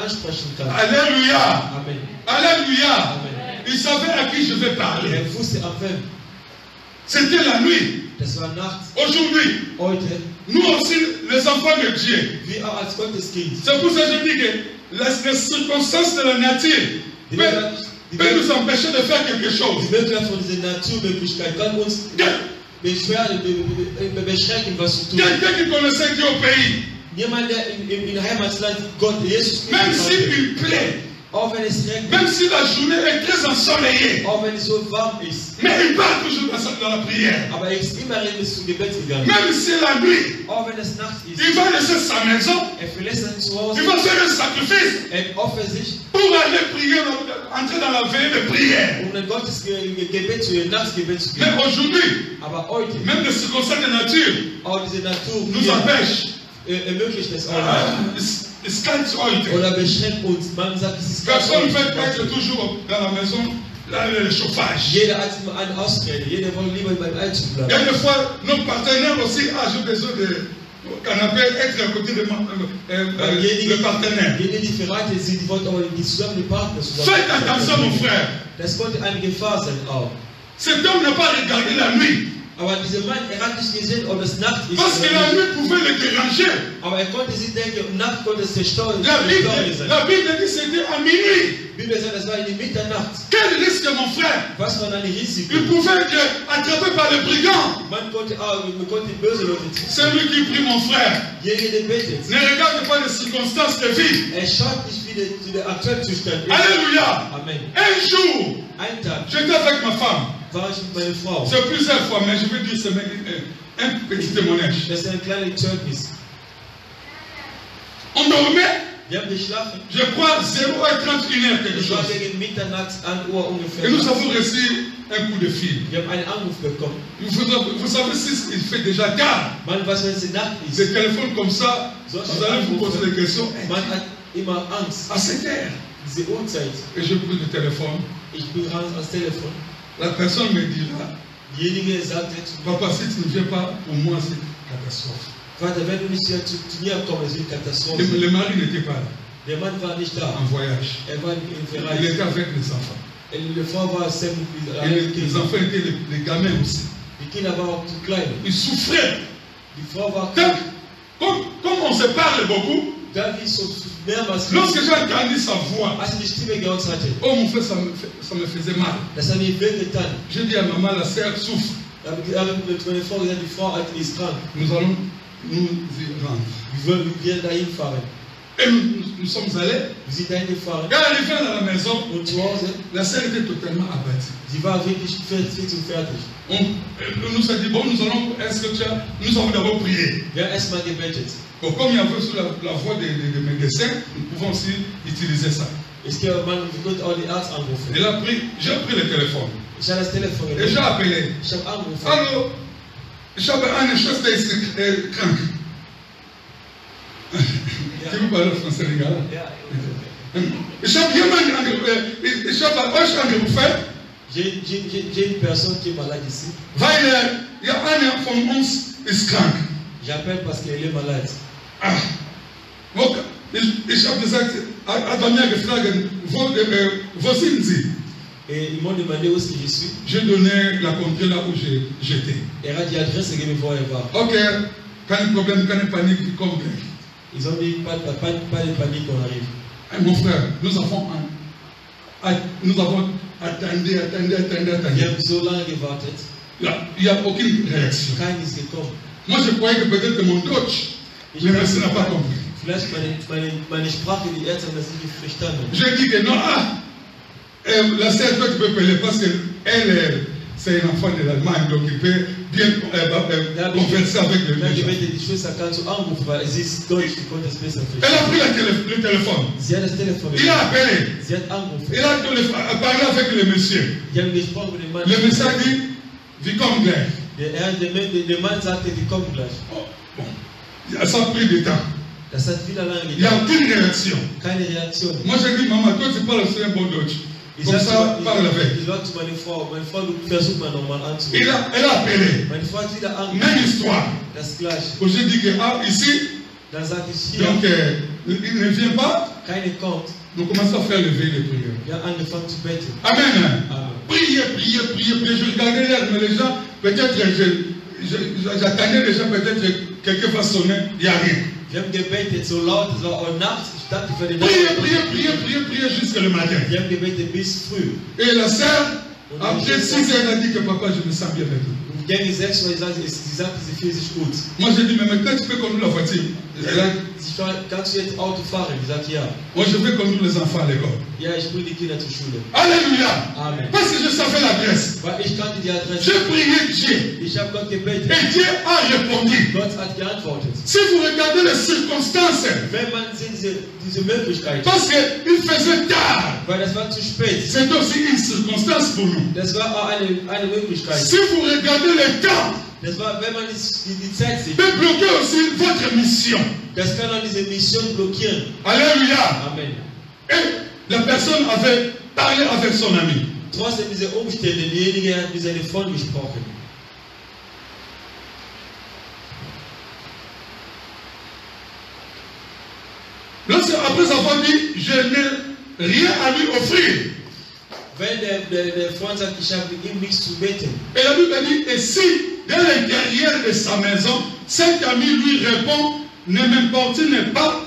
ansprechen kann. Alléluia. Amen. Alléluia. Amen. Il savait à qui je vais parler. Wusste, an wem. C'était la nuit. Das war Nacht. Aujourd'hui, Heute, nous aussi, les enfants de Dieu. wie auch als Gotteskind. C'est pour ça que je dis que les circonstances de la nature peuvent nous empêcher de faire quelque chose. Die Möglichkeit von dieser Naturmöglichkeit kann uns beschränken, was zu tun. Quelqu'un qui connaissait Dieu au pays, Jemand, der im Heimatland Gott, Jesus même Christus s'il plaît, auch wenn es regnet, même si la journée est très ensoleillée, auch wenn es so warm ist, mais il part toujours dans la prière. aber er ist immer zum Gebet gegangen. Même si la nuit, Auch wenn es Nacht ist, il va laisser sa maison, verlässt sein Zuhause, il va faire un sacrifice opfert sich, pour aller prier, entrer dans la veille de prière. ein Gottesgebet zu Nachtgebet zu Mais gehen. aujourd'hui, Aber heute, même les circonstances de nature auch diese Natur nous empêchent. ermöglicht es auch nicht. ist ganz heute. Oder beschränkt uns. Man sagt, es ist ganz Personne ne veut être toujours dans la maison, là, le chauffage. Jeder hat immer eine Ausrede. Jeder will lieber beim Einzug Il y bleiben. a des fois, nos partenaires aussi, j'ai besoin de canapé, être à côté de le partenaire. Jene, die verheiratet sind, die wollen aber die zusammen die Partner zusammen. Faites attention, mon frère. Das konnte eine Gefahr sein auch. Cet homme n'a pas regardé la nuit. Aber dieser Mann, hat nicht gesehen, ob es Nacht ist. Parce que la nuit pouvait le déranger. Aber konnte sich denken, Nacht konnte es zerstören. La Bible dit que c'était à minuit. Die Bibel sagt, das war in die Mitternacht. Quel risque, mon frère? Was war eine Risiko? Il pouvait être attrapé par les brigands. Man konnte böse Leute treffen. C'est lui qui prie, mon frère. Derjenige, der betet. Ne regarde pas les circonstances de vie. Schaut nicht wie der aktuelle Zustand ist. Alléluia. Amen. Un jour, Ein Tag j'étais avec ma femme. war ich mit meiner Frau. C'est plusieurs fois, mais je veux dire, c'est un petit témoignage. Das ist ein kleines Zeugnis. On dormait, Wir haben geschlafen. je crois, 0h31, quelque Es war chose. gegen Mitternacht, 1 Uhr ungefähr. Et nous avons reçu un coup de fil. Wir haben einen Anruf bekommen. Vous savez, si il fait déjà tard, Man, was wenn es Nacht ist? des téléphones comme ça, vous allez vous poser des questions. Man hat immer Angst. À cette heure. Diese Uhrzeit. Et je pris le téléphone. Ich bin ran ans Telefon. La personne me dira, Diejenige sagte zu mir, papa, si tu ne viens pas, pour moi, c'est une catastrophe. Vater, wenn du nicht hier zu mir kommst, ist eine Katastrophe. Le mari n'était pas là, Der Mann war nicht da. en voyage. War in Il Verreis. était avec les enfants. Die Frau war selbst mit Et les enfants étaient les gamins aussi. Die Kinder waren auch zu klein. Ils souffraient. Die Frau war Donc, comme on se parle beaucoup, da wie so mehrmals. lorsque j'ai entendu sa voix, Als ich die Stimme gehört hatte, oh mon frère, ça me faisait mal. das hat mir wehgetan. J'ai dit à maman, la sœur souffre. Da habe ich mit meiner Frau gesagt, die Frau ist krank. Nous allons nous y rendre. Wir werden dahin fahren. Et nous sommes allés. Wir sind dahin gefahren. Quand elle est venue à la maison, Und zu Hause, la sœur était totalement abattue. sie war wirklich fix und fertig. On nous a dit, bon, nous allons, est-ce que nous avons d'abord prié. Wir haben erstmal gebetet. Bon, comme il y avait sur la voie des médecins, nous pouvons aussi utiliser ça. Ich gehe, man, wir konnten auch die Arzt anrufen. Elle a pris, j'ai pris le téléphone. Ich habe das Telefon Et j'ai appelé. Ich habe angerufen. Allô, ich habe eine Schwester, ist krank. Tu veux parler français, les gars? Ja. Ich habe euch angerufen, J'ai une personne qui est malade ici. weil ja einer von uns ist krank. J'appelle parce qu'elle est malade. Ah, ich habe gesagt, hat er mir gefragt, wo sind Sie? Et ils m'ont demandé où est-ce que je suis. J'ai donné la contrée là où j'étais. Elle a dit l'adresse et me voir et voir. Ok, kein problème, keine Panik, komm gleich. Ils ont dit pas de panique, on arrive. Mon frère, nous avons attendu. Wir haben so lange gewartet. Il n'y a aucune réaction. Kein ist gekommen. Moi, je croyais que peut-être mon Deutsch, le médecin n'a pas compris. Vielleicht meine Sprache, die Ärzte haben das nicht verstanden. Je dis que non, la sœur, toi, tu peux parler parce qu'elle, c'est un enfant de l'Allemagne, donc il peut bien converser avec le médecin. Die Schwester kannst du anrufen, weil sie ist Deutsch, die konnte es besser Elle a verstehen. pris le téléphone. Sie hat das Telefon Il a appelé. Sie hat angerufen. Il a parlé avec le monsieur. Die haben gesprochen mit dem Mann. Le monsieur a dit, wir kommen gleich. Der Mann sagte, die kommen gleich. Oh, bon. Ça a pris du temps. Das hat wieder lange Il n'y a gedauert. aucune réaction. Keine Reaktion. Moi, j'ai dit, maman, toi, tu parles aussi un bon Deutsch. Comme ça, parle avec. Ich sag zu meiner Frau, du versuchst mal normal anzurufen. Elle a appelé. Meine Frau hat wieder angerufen. Même histoire. Das gleiche. Où j'ai dit que, ici, Dann sagte ich hier, donc, il ne vient pas. keine kommt. Nous commençons à faire lever les prières. Wir haben angefangen zu beten. Amen. Amen. Priez. Je regardais l'air, mais les gens, peut-être, j'attendais les gens, peut-être, quelqu'un va sonner, il n'y a rien. Wir haben gebetet so laut, es war auch nachts. Ich dachte für den Priez jusqu'à le matin. Wir haben gebetet bis früh. Et la sœur, après 6 heures, elle a dit que papa, je me sens bien maintenant. Und gegen 6 Uhr, sie sagte, sie fühlt sich gut. Moi, j'ai dit, mais maintenant, tu peux conduire la voiture. Kannst du jetzt Auto fahren? Ich sagte, ja. Moi, je vais conduire les enfants à l'école. Ja, ich bringe die Kinder zur Schule. Alléluia. Amen. Parce que je savais l'adresse. Weil ich kannte die Adresse. J'ai prié Dieu. Ich habe Gott gebetet. Et Dieu a répondu. Gott hat geantwortet. Si vous regardez les circonstances, Wenn man diese Möglichkeit, parce qu'il faisait tard, weil das war zu spät. c'est aussi une circonstance pour nous. Das war auch eine Möglichkeit. Si vous regardez le temps, Das war, wenn man die Zeit sieht, peut bloquer aussi votre mission. das kann auch diese Mission blockieren. Alléluia. Amen. Et la personne avait parlé avec son ami. Trotzdem diese Umstände, derjenige hat mit seiner Freund gesprochen. Après avoir dit, je n'ai rien à lui offrir. Wenn der Freund sagt, ich habe ihm nichts zu beten. Et la Bible dit, et si dans l'intérieur de sa maison, cet ami lui répond, ne m'importune pas.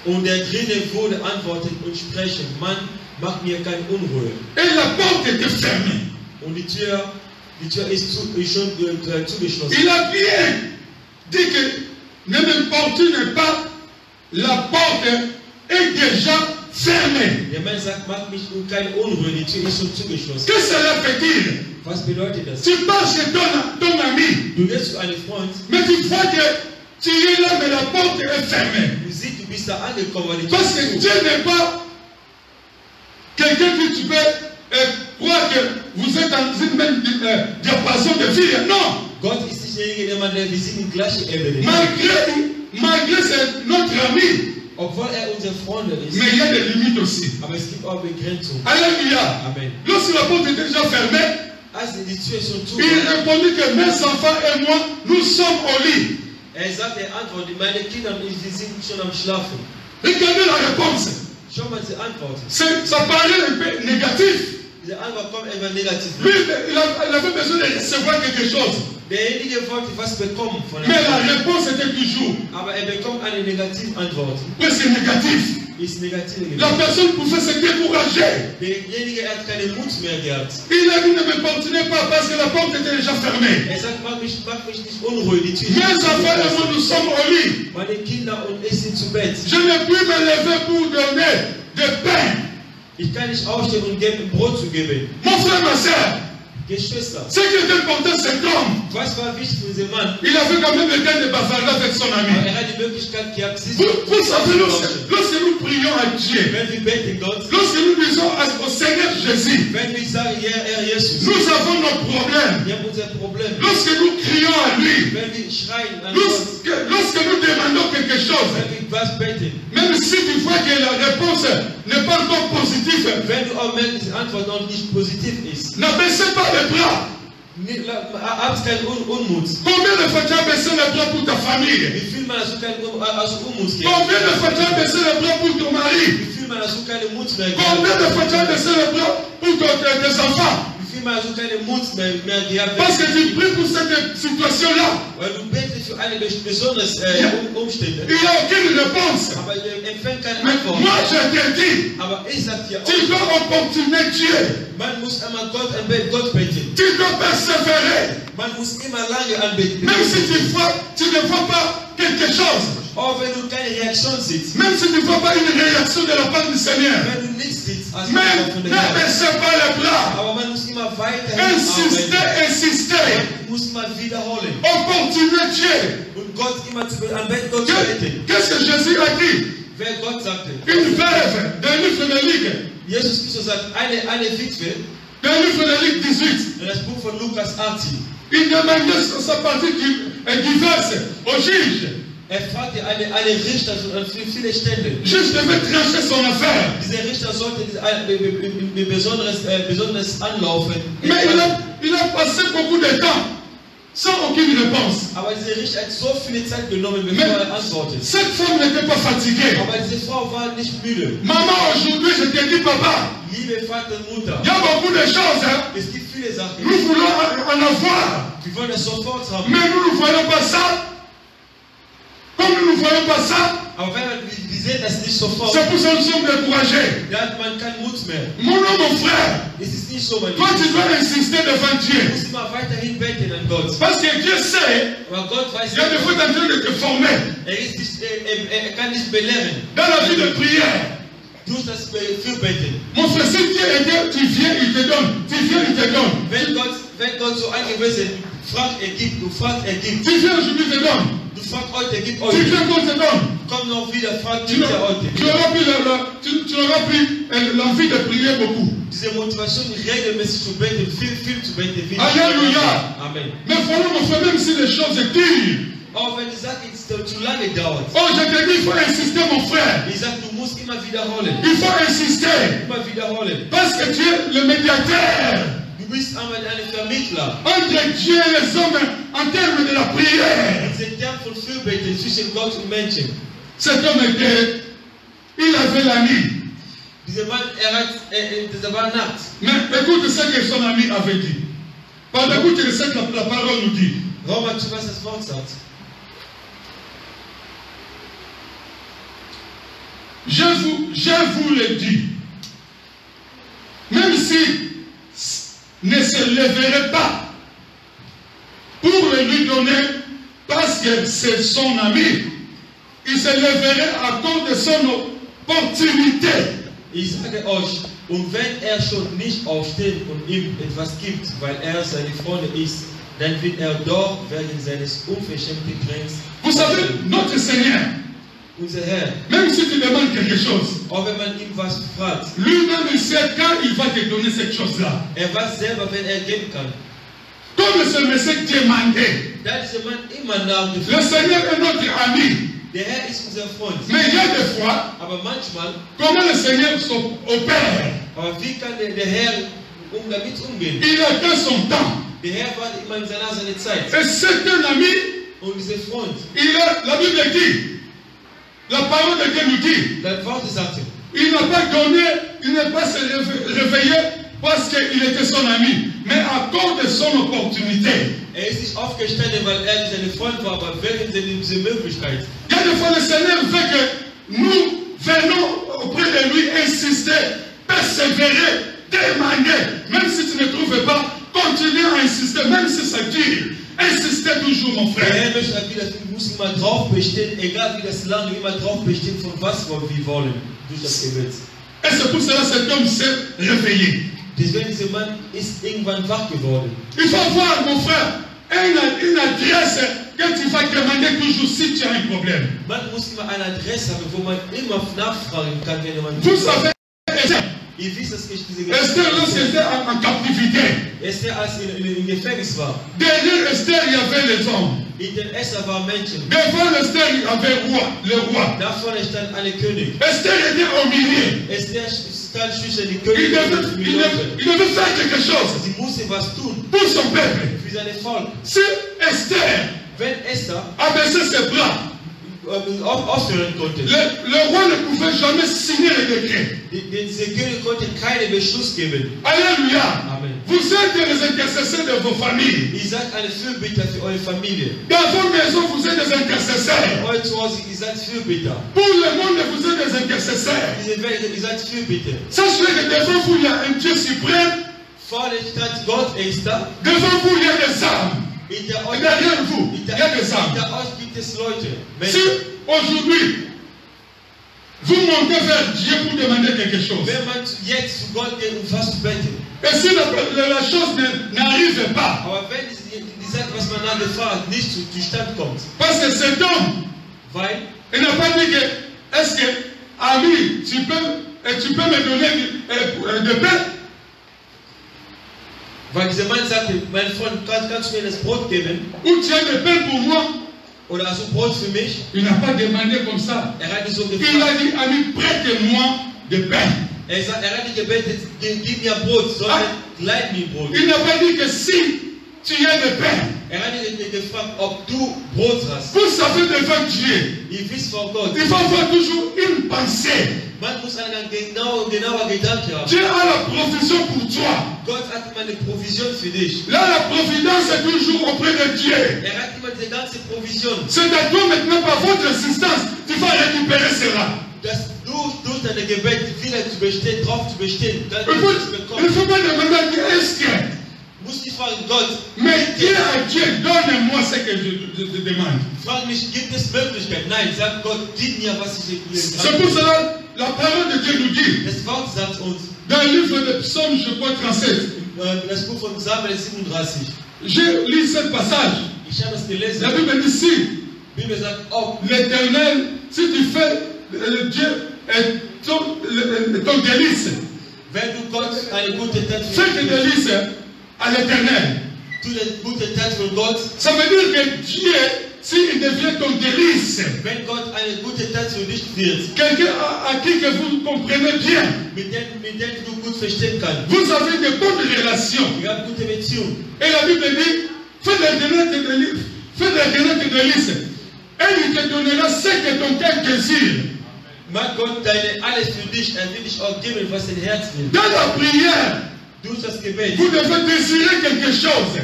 Und der dritte wurde antworten und sprechen, Mann, mach mir keine Unruhe. Et la porte était fermée. Und die Tür ist schon zugeschlossen. Il a bien dit que ne m'importune pas, la porte est déjà fermée. Der Mann sagt, mach mich keine Unruhe, die Tür ist schon zugeschlossen. Qu'est-ce que cela veut dire? Was bedeutet das? Tu pars chez ton ami, Du gehst zu einem Freund, mais tu vois que tu es là, mais la porte est fermée. du siehst, du bist da angekommen, weil die Tür Parce que ist zu. Dieu n'est pas quelqu'un que tu peux croire que vous êtes dans une même diapason de vie. Non. Gott ist nicht derjenige, wir sind in gleicher Ebene. Malgré c'est notre ami, Obwohl unser Freund ist, mais il y a des limites aussi. aber es gibt auch Begrenzungen. Alléluia. Amen. Lorsque la porte était déjà fermée, Als die Tür schon zu il war, répondit que mes enfants et moi, nous sommes au lit. antwortet, meine Kinder und ich, die sind schon am Schlafen. Regardez la réponse. Schau mal, sie antworten. Ça paraît un peu négatif. Diese Antwort kommt immer negativ. Lui, il avait besoin de recevoir quelque chose. Derjenige wollte was bekommen von Mais la der réponse était toujours aber bekommt eine Negativantwort. presque négative. Ist negativ La gewesen. personne pouvait se décourager. Derjenige hat keinen Mut mehr gehabt. Il a dit ne me portez pas parce que la porte était déjà fermée. Sagt, mach mich nicht unruhig, die Tür Mes ist enfants et moi, zu. nous sommes au lit. Meine Kinder und ich sind zu Bett. Je ne puis me lever pour donner de pain. Ich kann nicht aufstehen und geben, Brot zu geben. Mon frère, ma soeur, Geschwister, ce qui est important, cet homme, was war wichtig für diesen Mann? il avait quand même le temps de bavarder avec son ami. Er hat die Möglichkeit gehabt, sich Vous savez, lorsque nous prions à Dieu, wenn wir beten Gott, lorsque nous disons au Seigneur Jésus, wenn wir sagen, Herr Jesus, nous avons nos problèmes. wir haben unser Problem. Lorsque nous crions à lui, Wenn wir schreien an Gott, lorsque nous demandons quelque chose, wenn wir was beten, même si tu vois que la réponse n'est pas encore positive, wenn du auch merkst, die Antwort noch nicht positiv ist, n'abaissez pas les bras. hab's keinen Unmut. Combien de fois tu as baissé les bras pour ta famille? Wie viel man also keinen Unmut gibt? Combien de fois tu as baissé les bras pour ton mari? Wie viel man also keinen Mut mehr Combien gehabt? de fois tu as baissé les bras pour tes enfants? Wie viel man also keinen Mut mehr gehabt? Parce que tu pries pour cette situation-là. Weil du betest für eine besondere Umstände. Il n'y a aucune réponse. Aber ihr empfängt keine Mais Antwort. moi je te dis, Aber ich sag dir tu auch, dois importuner Dieu. man muss einmal Gott beten. Tu dois persévérer. Man muss immer lange anbeten. Même si tu ne vois pas quelque chose. Auch wenn du keine Reaktion siehst. Même si tu ne vois pas une réaction de la part du Seigneur. Wenn du nichts siehst, als Mais Antwort von der Herr. n'abaissez pas les bras. Aber man muss immer weiterhin Insistez, arbeiten. insistez. Man muss immer wiederholen. Importunez Dieu. Und Gott immer anbeten, Gott zu beten. Qu'est-ce que Jésus a dit? Wer Gott sagte. Une veuve d'un livre de Luc. Jesus Christus sagt, eine Witwe, D'un livre de Luc 18. in das Buch von Lukas 18. Il demandait sa partie diverse au juge. Fragte eine Richter an viele Stände. Juge devait trancher son affaire. Dieser Richter sollte besonderes anlaufen. Mais il a passé beaucoup de temps sans aucune réponse. Aber dieser Richter hat so viele Zeit genommen, bevor er antwortet. Cette femme n'était pas fatiguée. Aber diese Frau war nicht müde. Maman, aujourd'hui, je te dis, papa, Liebe Vater und Mutter, il y a beaucoup de choses. Hein? es gibt viele Sachen. Nous voulons en avoir. Wir wollen es sofort haben. Mais nous ne voyons pas ça. Comme nous ne voyons pas ça, Aber wenn wir sehen das nicht sofort, c'est pour ça que nous sommes découragés. dann hat man keinen Mut mehr. Mon nom, mon frère, Es ist nicht so, mein toi, tu Lieber. dois insister devant Du Dieu. musst immer weiterhin beten an Gott. Parce que Dieu sait, Aber Gott weiß il y a des fois en train de te former er kann dich belehren. dans la vie de prière. Durch das Fürbeten. Mon frère, si Dieu est Dieu, tu viens, il te donne. Tu viens, il te donne. Wenn Gott so angewiesen fragt, er gibt. Du fragst, er gibt. Tu viens aujourd'hui, il te donne. Du fragst heute, er gibt Tu heute. viens qu'on te donne. Komm noch wieder, fragt, Tu gibt er heute. auras plus l'envie de prier beaucoup. Du Diese Motivation, regelmäßig zu beten, viel zu beten. Alléluia. Amen. Mais voilà, mon frère, même si les choses durent. Auch wenn die Sache zu lange dauert. Oh, je te dis, il faut insister, mon frère. Ich sage, du musst immer wiederholen. Il faut insister. Immer wiederholen. Parce que tu es le médiateur Du bist einmal ein Vermittler. entre Dieu et les hommes en termes de la prière. Diese Term von Fürbitte zwischen Gott und Menschen. Cet homme était, il avait l'ami. Dieser Mann, das war Nacht. Mais écoute ce que son ami avait dit. Par écoute de ce que la parole nous dit. Hör mal zu, was das Wort sagt. Je vous le dis. Même si ne se leverait pas pour le lui donner parce que c'est son ami, il se leverait à cause de son opportunité. Ich sage euch, und wenn er schon nicht aufsteht und ihm etwas gibt, weil er seine Freunde ist, dann wird er doch wegen seines unverschämten Grenzes. Vous savez, notre Seigneur, Unser Herr, même si tu demandes quelque chose, auch wenn man ihm was fragt, lui-même il sait quand il va te donner cette chose-là. er weiß selber, wenn er geben kann. Comme ce monsieur demandait, Da dieser Mann immer nachgefragt. le Seigneur est notre ami. Der Herr ist unser Freund. Mais il y a des fois, Aber manchmal, comment le Seigneur opère? aber wie kann der Herr damit umgehen? Il attend son temps. Der Herr wartet immer in seine Zeit. Et c'est un ami, Und dieser Freund, la Bible dit, la parole de Dieu nous dit, das Wort sagte, il n'a pas donné, il n'est pas se réveillé parce qu'il était son ami, mais à cause de son opportunité. er ist nicht aufgestanden, weil er seine Freund war, aber wegen dieser Möglichkeit. Il y a des fois le Seigneur veut que nous venons auprès de lui insister, persévérer, demander. Même si tu ne trouves pas, continue à insister, même si ça dure. Insistez toujours, mon Der frère. Herr möchte, du musst immer drauf bestehen, egal wie das lange, immer drauf bestehen, von was wir wollen, durch das Gebet. Et c'est pour cela que cet homme s'est réveillé. Deswegen dieser Mann ist irgendwann wach geworden. Il faut avoir, mon frère, une adresse que tu vas demander toujours si tu as un problème. Man muss immer eine Adresse haben, wo man immer nachfragen kann, wenn man. Vous savez, Ihr wisst, dass ich diese Esther, lorsqu'elle était en captivité, Esther, als in Gefängnis war. derrière Esther, il y avait les hommes. Hinter Esther war Menschen. Devant Esther, il y avait le roi. Da vorne stand eine König. Esther était au milieu. Esther stand zwischen die Il Königin devait, und die il Leute. devait- il devait faire quelque chose Sie musste was tun pour son peuple. für sein Volk. Si Esther Wenn Esther abaissait ses bras, aufhören konnte, le roi ne pouvait jamais signer le décret. diese König konnte keinen Beschluss geben. Alléluia. Amen. Vous êtes les intercesseurs de vos familles. Ihr seid eine Fürbitter für eure Familie. Dans vos maisons, vous êtes des intercesseurs. Euer Zuhause, ihr seid Fürbitter. Pour le monde, vous êtes des intercesseurs. Diese Welt, ihr seid Fürbitter. Sachez que devant vous, il y a un Dieu suprême. Vorne stand Gott, er ist da. Devant vous, il y a des âmes. Hinter Et euch, derrière vous, il y a des âmes. hinter euch gibt es Leute. Si Menschen. aujourd'hui, vous montez vers Dieu pour demander quelque chose, Wenn man jetzt zu Gott geht, was zu beten. et si la chose n'arrive pas, Aber wenn die Sache, was man angefragt, nicht zustande kommt, parce que cet homme, weil il n'a pas dit que, est-ce que, ami, tu peux me donner de pain? dieser Mann sagte, mein Freund, kannst du mir das Brot geben? Ou tu as de pain pour moi? Oder hast du Brot für mich? Il n'a pas demandé comme ça. Er hat nicht so Il gefragt. a dit, ami, prête-moi de pain. Er hat nicht gebetet, gib mir Brot, sondern leid mir Brot. Il n'a pas dit que si tu as de pain, Er hat nicht gefragt, ob du Brot hast. vous savez devant Dieu, Ihr wisst vor Gott, il faut avoir toujours une pensée. man muss einen genauer Gedanke haben. Dieu a la provision pour toi. Gott hat immer eine Provision für dich. Là, la providence est toujours auprès de Dieu. Er hat immer diese ganze Provision. C'est à toi maintenant, par votre assistance, tu vas récupérer cela. Dass du durch deine Gebet wieder zu bestehen, drauf zu bestehen, dann Il wirst du es ne bekommen. faut pas demander à Dieu, est-ce que, Du musst nicht fragen, Gott, mais Dieu à Dieu, donne-moi ce que je te demande. frag mich, gibt es Möglichkeiten? Nein, sag Gott, gib mir, was ich dir C'est pour cela, la parole de Dieu nous dit, Das Wort sagt uns, dans le livre de Psaume, je crois 37, das Buch von Samuel 37. j'ai lu ce passage. Ich habe es gelesen. La Bible dit, si Die Bibel sagt, ob l'Éternel, si tu fais le Dieu est ton délice, Wenn du Gott eine gute Tat Fais tes délices à l'éternel. tu eine gute Tat für Gott, Ça veut dire que Dieu, s'il devient ton délice, wenn Gott eine gute Tat für dich wird, quelqu'un à qui que vous comprenez bien, mit dem du gut verstehen kannst, vous avez de bonnes relations. ihr habt gute Beziehungen. Et la Bible dit, fais l'éternel tes délices, et il te donnera ce que ton cœur désire. Mag Gott deine alles für dich, will dich auch geben, was dein Herz will. Dans la prière, Durch das Gebet. vous devez désirer quelque chose.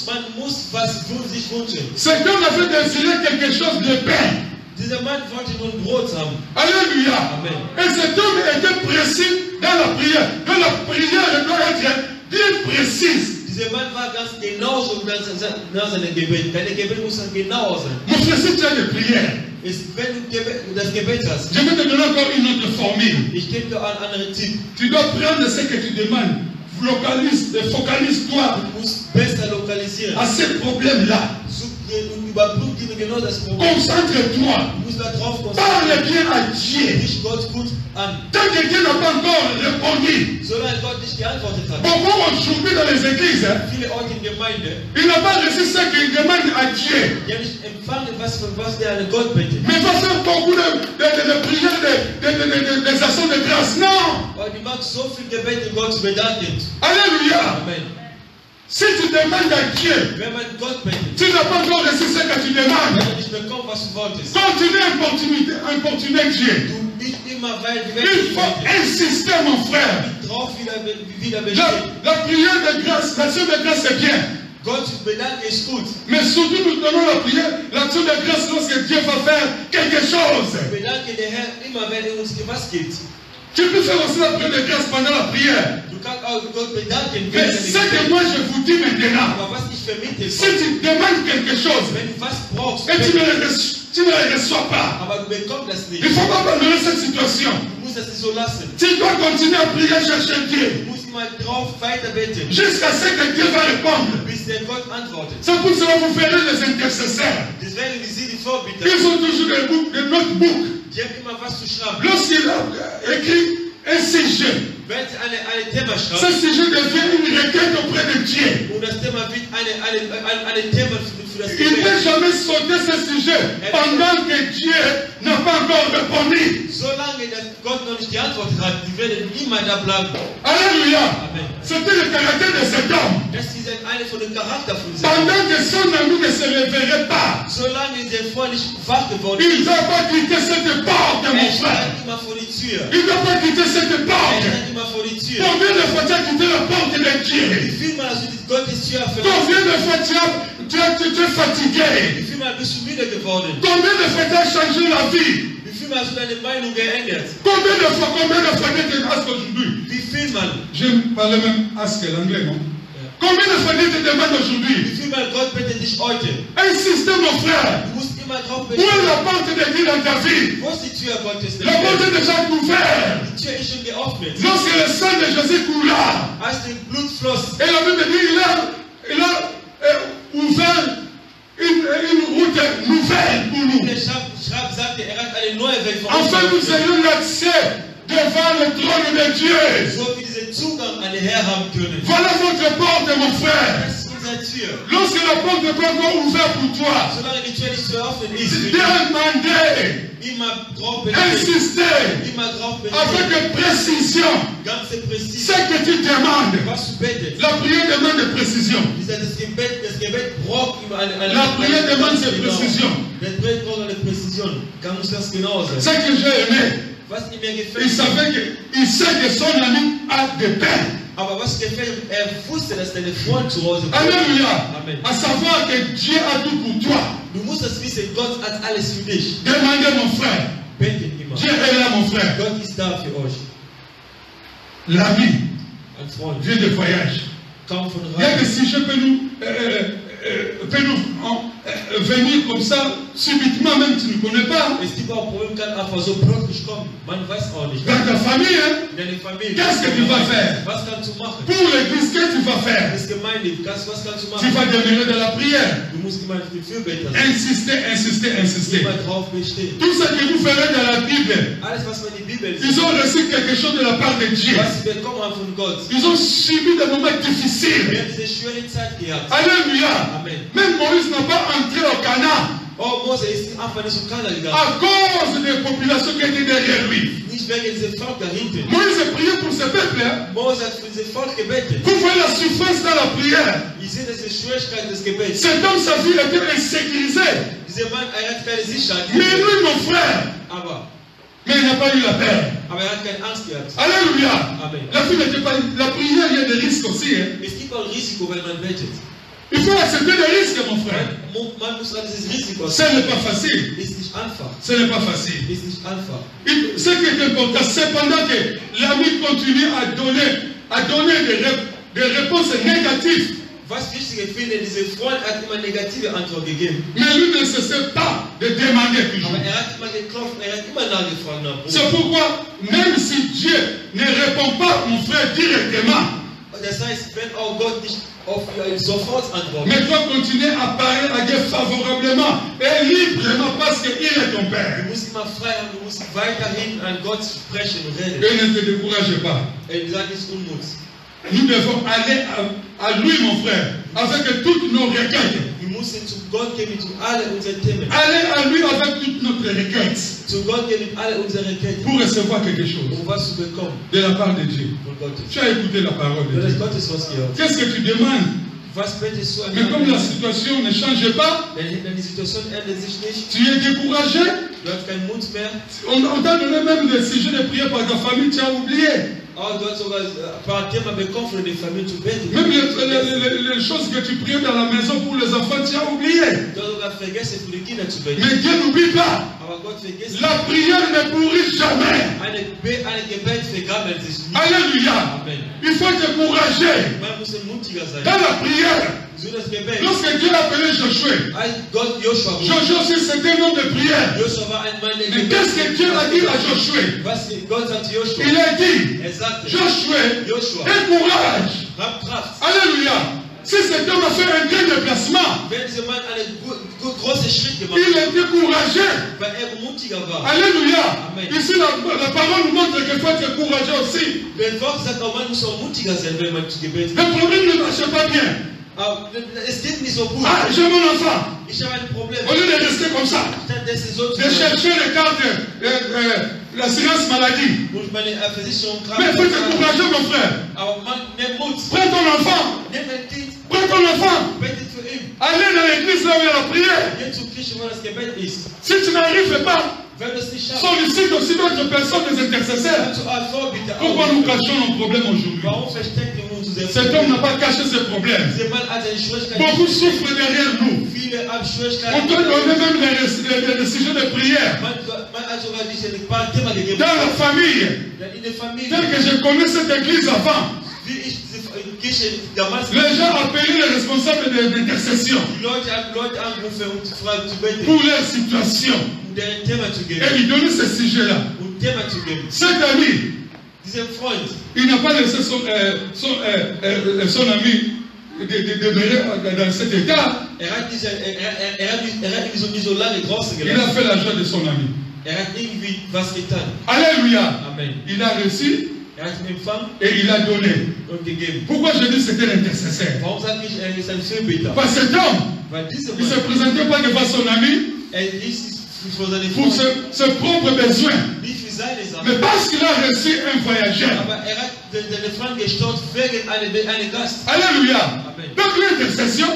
Man muss was für sich wünschen. Cet homme avait désiré quelque chose de pain. Dieser Mann wollte nur ein Brot haben. Alléluia. Amen. Et cet homme était précis dans la prière. Dans la prière doit être bien précise. Dieser Mann war ganz genauso nach seinem Gebet. Dein Gebet muss dann genau sein. Mon frère, si tu as des prières, Wenn du das Gebet hast, je vais te donner encore une autre formule. ich gebe dir einen anderen Tipp. Tu dois prendre ce que tu demandes. Focalise-toi Du musst besser lokalisieren. à ce problème-là. Überprüf dir genau das Problem. Concentre-toi. Du musst darauf Parle konzentrieren. bien à Dieu. Dich Gott gut an. Tant que Dieu n'a pas encore répondu. Solange Gott nicht geantwortet hat. Beaucoup aujourd'hui dans les églises, Viele Orte in Gemeinde, il n'a pas reçu ce qu'il demande à Dieu. die haben nicht empfangen, was der an Gott bittet. Mais va faire beaucoup de prières, des actions de grâce. Non. Aber die mag so viel Gebet Gott zu bedanken. Alléluia. Amen. Si tu demandes à Dieu, Wenn man Gott bittet, tu n'as pas encore reçu ce que tu demandes. wenn du nicht bekommst, was du wolltest, Continue à importuner Dieu. du nicht immer weiter Il faut insister, mon frère. drauf wieder La, bestehen. la prière de grâce, l'action de grâce, c'est bien. Gott zu bedanken ist gut. Mais surtout, nous donnons la prière, l'action de grâce lorsque Dieu va faire quelque chose. Bedanke der Herr immer, wenn er uns was gibt. Tu peux faire aussi la prière de grâce pendant la prière. Du kannst auch Gott bedanken, Mais ce que moi je vous dis maintenant, aber was ich vermitte, si tu demandes quelque chose wenn du was brauchst, et tu ne le reçois pas, aber du bekommst das nicht. il ne faut pas abandonner cette situation. Du musst das nicht so lassen. Tu dois continuer à prier, chercher Dieu, Du musst immer drauf weiter beten, jusqu'à ce que Dieu va répondre. bis der Gott antwortet. C'est pour cela que vous ferez les intercesseurs. Deswegen sind die Vorbitter. Ils ont toujours des notebooks. Die haben immer was zu schreiben. Lorsqu'il a écrit un sujet, Wenn sie eine Thema ce schreiben, sujet devient une requête auprès de Dieu. und das Thema wird eine Thema für das Il Gebet. n'est jamais sauté ce sujet pendant que Dieu n'a pas encore répondu. Solange das Gott noch nicht geantwortet hat, die werden immer da bleiben. Alléluia. Amen. C'était le caractère de cet homme. Das ist eine von den Charakter von diesem. Pendant que son ami ne se réveillait pas, Solange der Freund nicht wach geworden il ne ist, doit pas quitter cette porte, mon frère. stand immer vor die Tür. Il ne doit pas quitter cette porte. Stand immer vor die Tür. Combien de fois tu as quitté la porte de Wie Dieu? viel Mal hast du die Gottestür verlassen? Combien de fois tu es fatigué? Wie viel Mal bist du müde geworden? Combien de fois tu as changé la vie? Wie viel Mal hast du deine Meinung geändert? Combien de fois tu es ask aujourd'hui? Wie viel Mal? J'aime parler même ask l'anglais, non? Combien de fois tu te demandes Wie aujourd'hui? viel Mal Gott bittet dich heute? Insistez, mon frère. Du musst immer drauf Où est bestehen. la porte de Dieu dans ta vie? Wo ist die Tür Gottes? La porte est déjà ouverte. Die Tür ist schon geöffnet. Lorsque le sang de Jésus coula, Als der Blut floss, et la Bible dit il a ouvert une route nouvelle pour nous. der Schreib sagte, hat eine neue Welt für Enfin, nous uns. ayons l'accès devant le trône de Dieu. So wie diesen Zugang an den Herr haben können. Voilà votre porte, mon frère. Das ist unsere Tür. Lorsque la porte n'est pas encore ouverte pour toi, Solange die Tür nicht zu öffnen ist, für dich, demandez, immer drauf bestehen. insistez Immer drauf bestehen. avec précision Ganz präzise. ce que tu demandes. Was du betest. La prière demande précision. Das Gebet braucht immer eine La prière demande cette précision. Das Gebet braucht eine Präzision. Kann uns das genau sein? Ce que j'ai aimé, Was ihm mir gefällt, il sait que son ami a des pains. aber was gefällt, wusste, dass deine Freund zu Hause war. Alléluia. Amen. À savoir que Dieu a tout pour toi. Du musst das wissen, Gott hat alles für dich. Demandez, mon frère. Betet immer. Dieu est là, mon frère. Gott ist da für euch. L'ami, Ein Freund. vient de voyage. Kaum von Il y a des Reisen. sujets peut nous venir comme ça, subitement, même tu ne connais pas. Es gibt auch Probleme, kann einfach so plötzlich kommen. Man weiß auch nicht. Dans ta famille, hein? In deiner Familie. Qu'est-ce que tu vas faire? Was kannst du machen? Pour l'église, qu'est-ce que tu vas faire? Das Gemeinde, was kannst du Tu machen? vas demeurer dans la prière. Du musst immer die Fürbeter sein. Insister, insister, insister. Immer drauf bestehen. Tout ce que vous ferez dans la Bible, Alles, was man in der Bibel ils ont reçu quelque chose de la part de Dieu. was sie bekommen haben von Gott. Ils ont subi des moments difficiles. Wir haben diese schwere Zeit gehabt. Alléluia. Amen. Même Moïse n'a pas entré au Canaan Oh, Mose ist einfach nicht zum Kanal gegangen. à cause des populations qui étaient derrière lui. Nicht wegen diesem Volk dahinter. Moïse a prié pour ce peuple. Hein? Mose hat für dieses Volk gebetet. Vous voyez la souffrance dans la prière. Ich sehe diese Schwierigkeit des Gebets. Cet homme, sa vie était insécurisée. Dieser Mann, hat keine Sicherheit. Mais lui, mon frère, mais il n'a pas eu la paix. Aber hat keine Angst gehabt. Alléluia. Amen. La vie n'était pas. La prière, il y a des risques aussi. Hein? Es gibt auch Risiko, wenn man betet. Il faut accepter les risques, mon frère. Man muss auch dieses Risiko Ce n'est pas facile. Ist nicht einfach. Ce n'est pas facile. Ist nicht einfach. Ce qui est important, c'est pendant que l'ami continue à donner des réponses négatives. Was wichtig ist, finde, dieser Freund hat immer negative Antwort gegeben. Mais lui ne cessait pas de demander toujours. Aber hat immer geklopft, hat immer nachgefragt. C'est pourquoi, même si Dieu ne répond pas, mon frère, directement, Das heißt, wenn auch Gott nicht auf sofort antwortet, mais toi continuer à parler à Dieu favorablement et librement parce qu'il est ton Père. du musst immer frei haben, du musst weiterhin an Gott sprechen und reden. Et ne te décourage pas. Sag nicht Unmut. Nous devons aller à lui, mon frère, avec toutes nos requêtes. Wir müssen zu Gott gehen mit alle unsere Themen. Aller à lui avec toutes nos requêtes. Zu Gott gehen mit alle unsere Requêtes. Pour recevoir quelque chose Um was zu bekommen de la part de Dieu. von Gott. Tu as écouté la parole de Du hast Dieu. Gottes was gehört. Qu'est-ce que tu demandes? Was betest du an? Mais comme la situation ne change pas, Wenn die Situation ändert sich nicht, tu es découragé. du hast keinen Mut mehr. On t'a donné même des sujets de prière par ta famille, tu as oublié. Oh, du hast sogar ein paar Themen bekommen von der Familie zu beten. Même les choses que tu priais dans la maison pour les enfants, tu as oublié. Du hast sogar vergessen, für die Kinder zu beten. Mais Dieu n'oublie pas. Aber Gott vergisst La prière ne pourrit jamais. Eine Gebet vergammelt sich nicht. Alléluia. Amen. Il faut te courager Man muss mutiger sein. dans la prière. So das Gebet. Lorsque Dieu a appelé Josué, Als Gott Joshua Josué aussi c'était un homme de prière. Joshua war ein Mann der Mais qu'est-ce que Dieu a dit à Josué? Was Gott sagt Joshua? Il a dit, Sagte, Josué, Joshua, aie courage. hab Kraft. Alléluia. Si cet homme a fait un grand déplacement, Wenn dieser Mann einen großen Schritt gemacht il hat, était courageux. weil mutiger war. Alléluia. Amen. Ici, la parole nous montre qu'il faut être courageux aussi. Der Wort sagt auch, man muss auch mutiger sein, wenn man zu Gebet Le problème ne marche pas bien. Aber es geht nicht so gut. Ah, j'ai mon enfant. Ich habe ein Problem. Au lieu de rester comme ça, Stattdessen so zu de chercher les cartes, l'assurance maladie. muss meine Versicherung Mais il faut être courageux, mon frère. Aber man, nimm Mut. Prends ton enfant. Nimm ein Kind. Prends ton enfant. Betet für ihn. Allez dans l'église là où il y a la prière. Geh zur Kirche, wo das Gebet ist. Si tu n'arrives pas, Wenn du es nicht schaffst, sollicite aussi d'autres personnes, des intercesseurs. kannst du auch Vorbitte Pourquoi nous cachons nos problèmes aujourd'hui? Warum versteckt ihr uns diese Cet homme n'a pas caché ses problèmes. Dieser Mann hat eine Schwierigkeit. Beaucoup souffrent derrière nous. Viele haben On Schwierigkeiten. peut donner même des sujets de prière. Man hat sogar nicht ein paar Themen gegeben. Dans la famille, In der Familie, tel que je connais cette église avant, wie ich diese Kirche damals, les gens appelaient les responsables d'intercession die Leute angerufen und gefragt zu beten, pour leur situation. um deren Thema zu geben. Et ils donnaient ce sujet-là. Um Thema zu geben. Cet ami, Dieser Freund, il n'a pas laissé son ami demeurer dans cet état. hat nicht so lange draußen Il a gelassen. fait la joie de son ami. Hat irgendwie was getan. Alléluia. Amen. Il a reçu Hat ihn empfangen et il a donné. und gegeben. Pourquoi je dis que c'était l'intercesseur? Warum sage ich, ist ein Fürbitter? Parce que cet homme, Weil dieser il ne se Mann, présentait pas devant son ami ist für seine pour Freunde, ses propres besoins, nicht für seine mais Sachen. parce qu'il a reçu un voyageur. Aber hat seine Freunde gestört wegen einem Gast. Alléluia. Amen. Donc l'intercession,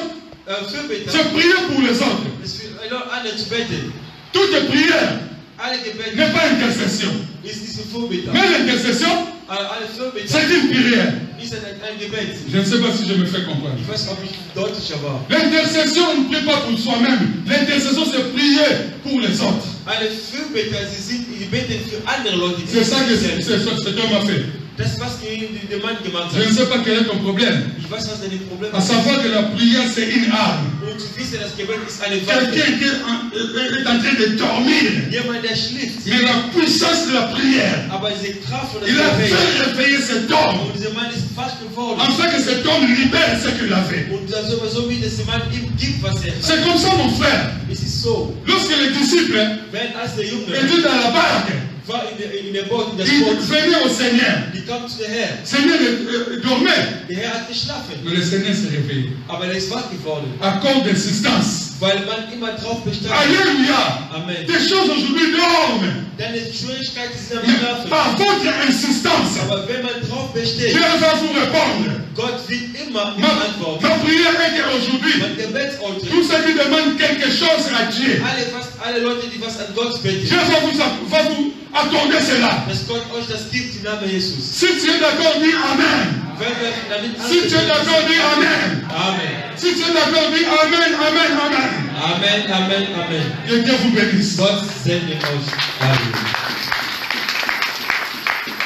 Fürbitter, c'est prier pour les autres. ist für alle zu beten. Toute prière Alle Gebete n'est pas intercession. ist diese Fürbitter. Mais l'intercession, Alle Fürbitter c'est une prière. ist ein Gebet. Je ne sais pas si je me fais comprendre. Ich weiß, ob ich deutlicher war. L'intercession, on ne prie pas pour soi-même. L'intercession, c'est prier pour les autres. Alle Fürbitter, die beten für andere Leute. die C'est ça que nicht cet selbst. homme a fait. Das ist was der Mann gemacht Je ne hat. sais pas quel est ton problème. Ich weiß, was deine Probleme À savoir que la prière, c'est une arme. Und du wissen, dass das Gebet ist eine Waffe. Quelqu'un qui est en train de dormir. Jemand, der schläft. Mais la puissance de la prière, Aber diese Kraft von der il a Gebet. fait réveiller cet homme, Und dieser Mann ist wach geworden. afin que cet homme libère ce qu'il avait. Und so wie dieser Mann ihm gibt, was er C'est hat. comme ça, mon frère. Es ist so. Lorsque les disciples Wenn als der Junge étaient dans la barque, war in der Boot, in das ils Boot, venaient au Seigneur. die kam zu der Herr. Le Seigneur dormait, Der Herr hat geschlafen. mais le Seigneur s'est réveillé Aber er ist wach geworden. à cause d'insistance. Weil man immer drauf bestand. Alléluia. Amen. Des choses aujourd'hui dorment. Deine Schwierigkeiten sind am Mais Schlafen. par votre insistance, Aber wenn man drauf Dieu besteht, va vous répondre. Gott wird immer Ma antworten. prière est qu'aujourd'hui, Mein Gebet heute, tous ceux qui demandent quelque chose à Dieu, alle Leute, die was an Gott beten, Dieu va vous accorder cela. dass Gott euch das gibt im Namen Jesus. Si tu es d'accord, dis Amen. Wenn wir damit Si tu es d'accord, dis Amen. Amen. Si tu es d'accord, dis Amen, Amen, Amen. Amen, Amen, Amen. Que Dieu vous bénisse. Gott segne euch. Amen.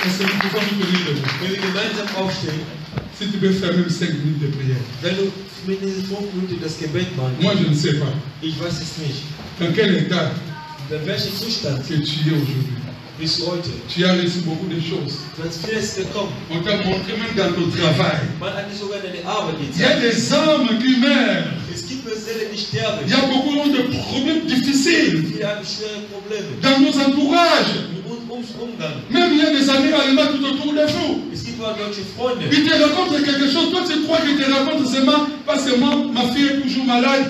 Est-ce que nous pouvons nous tenir debout? Wenn wir gemeinsam aufstehen, Si tu peux faire même 5 minutes de prière. wenn du mit diesen 5 Minuten das Gebet machst, Moi, je ne sais pas ich weiß es nicht, dans quel état in welchem Zustand que tu es aujourd'hui. bis heute. Tu as reçu beaucoup de choses. Du hast vieles bekommen. On t'a montré même dans ton travail. Man hat dir sogar deine Arbeit Il y a gezeigt. des âmes qui meurent. Es gibt Seelen, die sterben. Il y a beaucoup de problèmes difficiles Viele haben schwere Probleme. dans nos entourages. Mit uns Umgang. Même il y a des amis allemands tout autour de vous. Es gibt auch deutsche Freunde. Ils te racontent quelque chose. Toi, tu crois qu'ils te racontent seulement parce que moi, ma fille est toujours malade.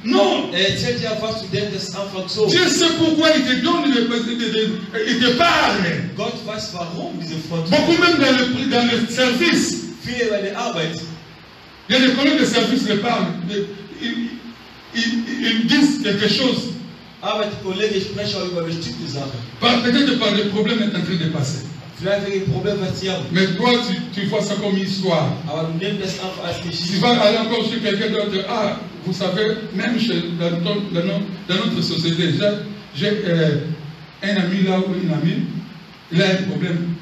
Non. Er erzählt dir einfach, du denkst, das ist einfach so. Dieu sait pourquoi il te donne, il te parle. Gott weiß, warum diese Freunde. Beaucoup même dans le service. Viele bei der Arbeit. Il y a des collègues de service qui parlent. Ils disent quelque chose. Arbeitskollegen sprechen auch über bestimmte Sachen. Peut-être par des problèmes est en train de passer. Vielleicht wegen Problemen, was sie haben. Mais toi, tu vois ça comme une histoire. Aber du nimmst das einfach als Tu Geschichte. vas aller encore chez quelqu'un d'autre. Ah, vous savez, même dans notre société, j'ai un ami là ou une amie, il a un problème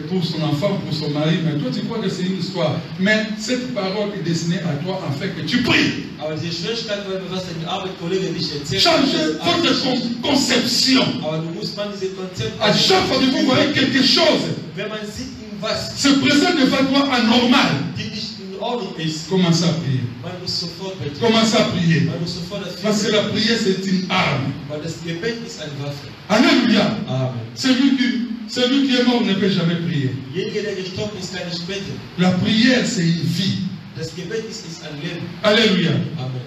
pour son enfant, pour son mari, mais toi tu crois que c'est une histoire. Mais cette parole est destinée à toi en fait que tu pries. Aber die Schwierigkeit, wenn was dein Arbeitskollege nicht erzählt, Changez votre conception. aber du musst man diese Konzepte. À chaque fois que vous voyez quelque chose Wenn man sieht, was se présente devant toi anormal, die nicht in Ordnung ist, commence à prier. man muss sofort beten. Commence à prier. Man muss sofort das Parce que la prière c'est une arme. weil das Gebet ist eine Waffe. Alléluia. Amen. Celui qui est mort ne peut jamais prier. Derjenige, der gestorben ist, kann nicht beten. La prière, c'est une vie. Das Gebet ist ein Leben. Alléluia. Amen.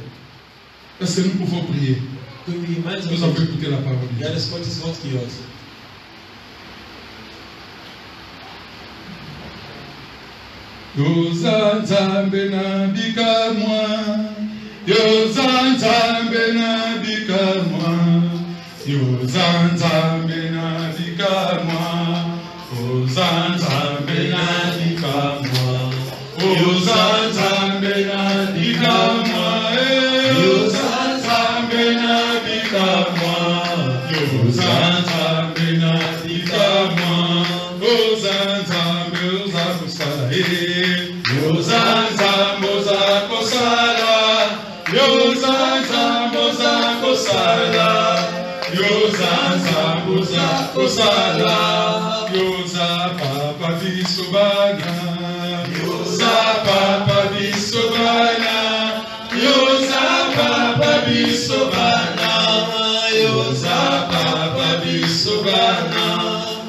Est-ce que nous pouvons prier? Können wir gemeinsam Nous avons beten? écouté la parole de Ja, Dieu. das Gottes Wort gehört. Yoza nzambe na bikamwa. Yoza nzambe na bikamwa. Yoza nzambe na bikamwa. Yoza nzambe na bikamwa. Yoza nzambe na bikamwa. Yoza nzambe na bikamwa. Yoza nzambe na bikamwa. Yoza nzambe oza kusala. Yoza nzambe oza kusala. Yoza nzambe oza kusala. Yoza nzambe oza kusala. Yoza papa biso bana. Yoza papa biso bana. Yoza papa biso bana. Yoza papa biso bana.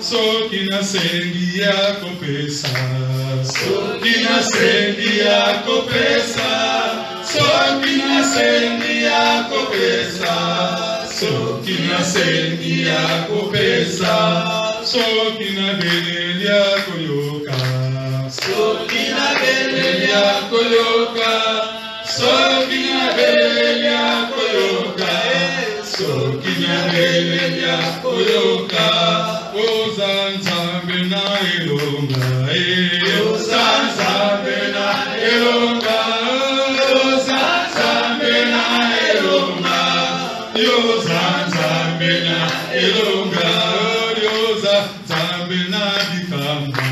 Soki nasengi yako pesa. Soki nasengi yako pesa. Soki nasengi yako pesa. Soki nasengi yako pesa. Soki na beleli yako yoka. Soki na beleli yako yoka. Soki na beleli yako yoka. Soki na beleli yako yoka. Oza nzambe na elonga. Oza nzambe na elonga. Oza nzambe na elonga. Yoza nzambe na elonga. Yoza nzambe na bikamwa.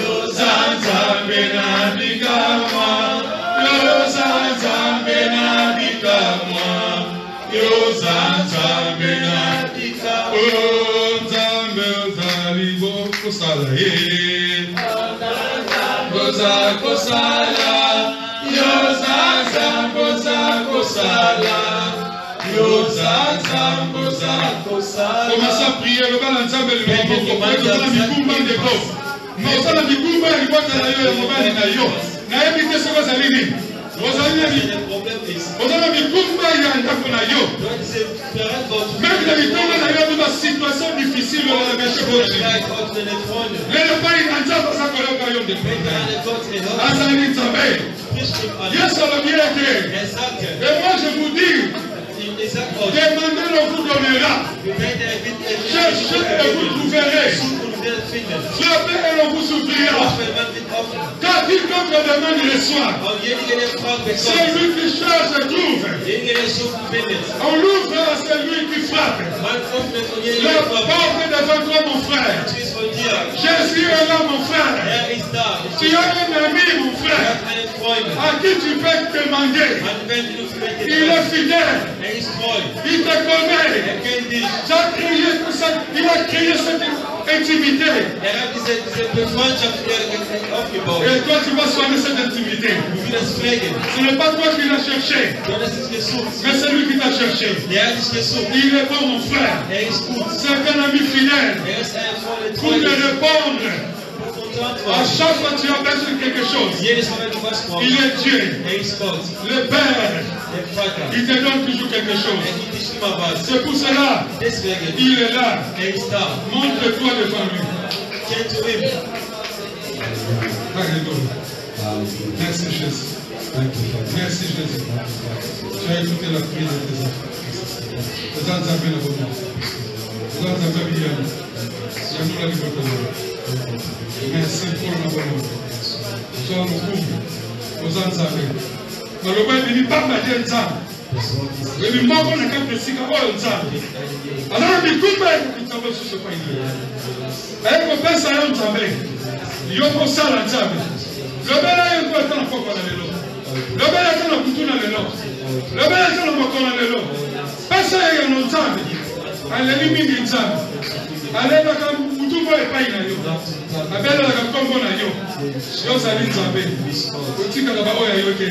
Yoza nzambe na bikamwa. Yoza nzambe na bikamwa. Nzambe ozali bokosala ye. Boza kosala, yoza boza kosala, yoza boza kosala. Commence à prier le bal ensemble le moko. Ozala mikumba ndeko. Ozala mikumba ya libota na yo ya mobali na yo. Na ebite soko zalini. Ozala mikumba ya ndako na yo. Même dans les temps na yo dans situation difficile la méché proche. Le pas il n'entend pas ça que le royaume de Dieu. Azali Nzambe. Yes on bien été. Et moi je vous dis, demandez le vous donnera. Cherchez et vous trouverez. Frappez et l'on vous ouvrira. Car quiconque demande reçoit. Celui qui cherche trouve. On l'ouvre à celui qui frappe. La porte est devant toi mon frère. Jésus est là mon frère. Tu as un ami mon frère. À qui tu peux demander. Il est fidèle. Il te connaît. Il a créé cette intimité. Et toi tu vas soigner cette intimité. Ce n'est pas toi qui l'as cherché, mais c'est lui qui t'a cherché. Il est bon mon frère. C'est un ami fidèle pour te répondre. À chaque fois que tu as besoin de quelque chose, il est Dieu, le Père. Il te donne toujours quelque chose. C'est pour cela il est là. Montre-toi devant lui. Merci Jésus. Merci Jésus. Tu as écouté la prière de tes enfants. Merci pour la bonne nouvelle. Sois mon couple. Aux Anzabé. Malobé, il n'y a pas de Nzambe. Il n'y a pas de Nzambe. Alors, il n'y a pas de Nzambe sur ce point. Et qu'on pense à Nzambe. Il y a pas ça à Nzambe. Le bel est un peu temps pour qu'on ait l'eau. Le bel est un peu temps pour l'eau. Le bel est un peu temps pour l'eau. Personne n'est un Nzambe. Allez, il y a Nzambe. Allez, il y a Mutumbo et Païna. Abel a la combo na yo. Yo sali Nzambe. Otika la bao ya yoke.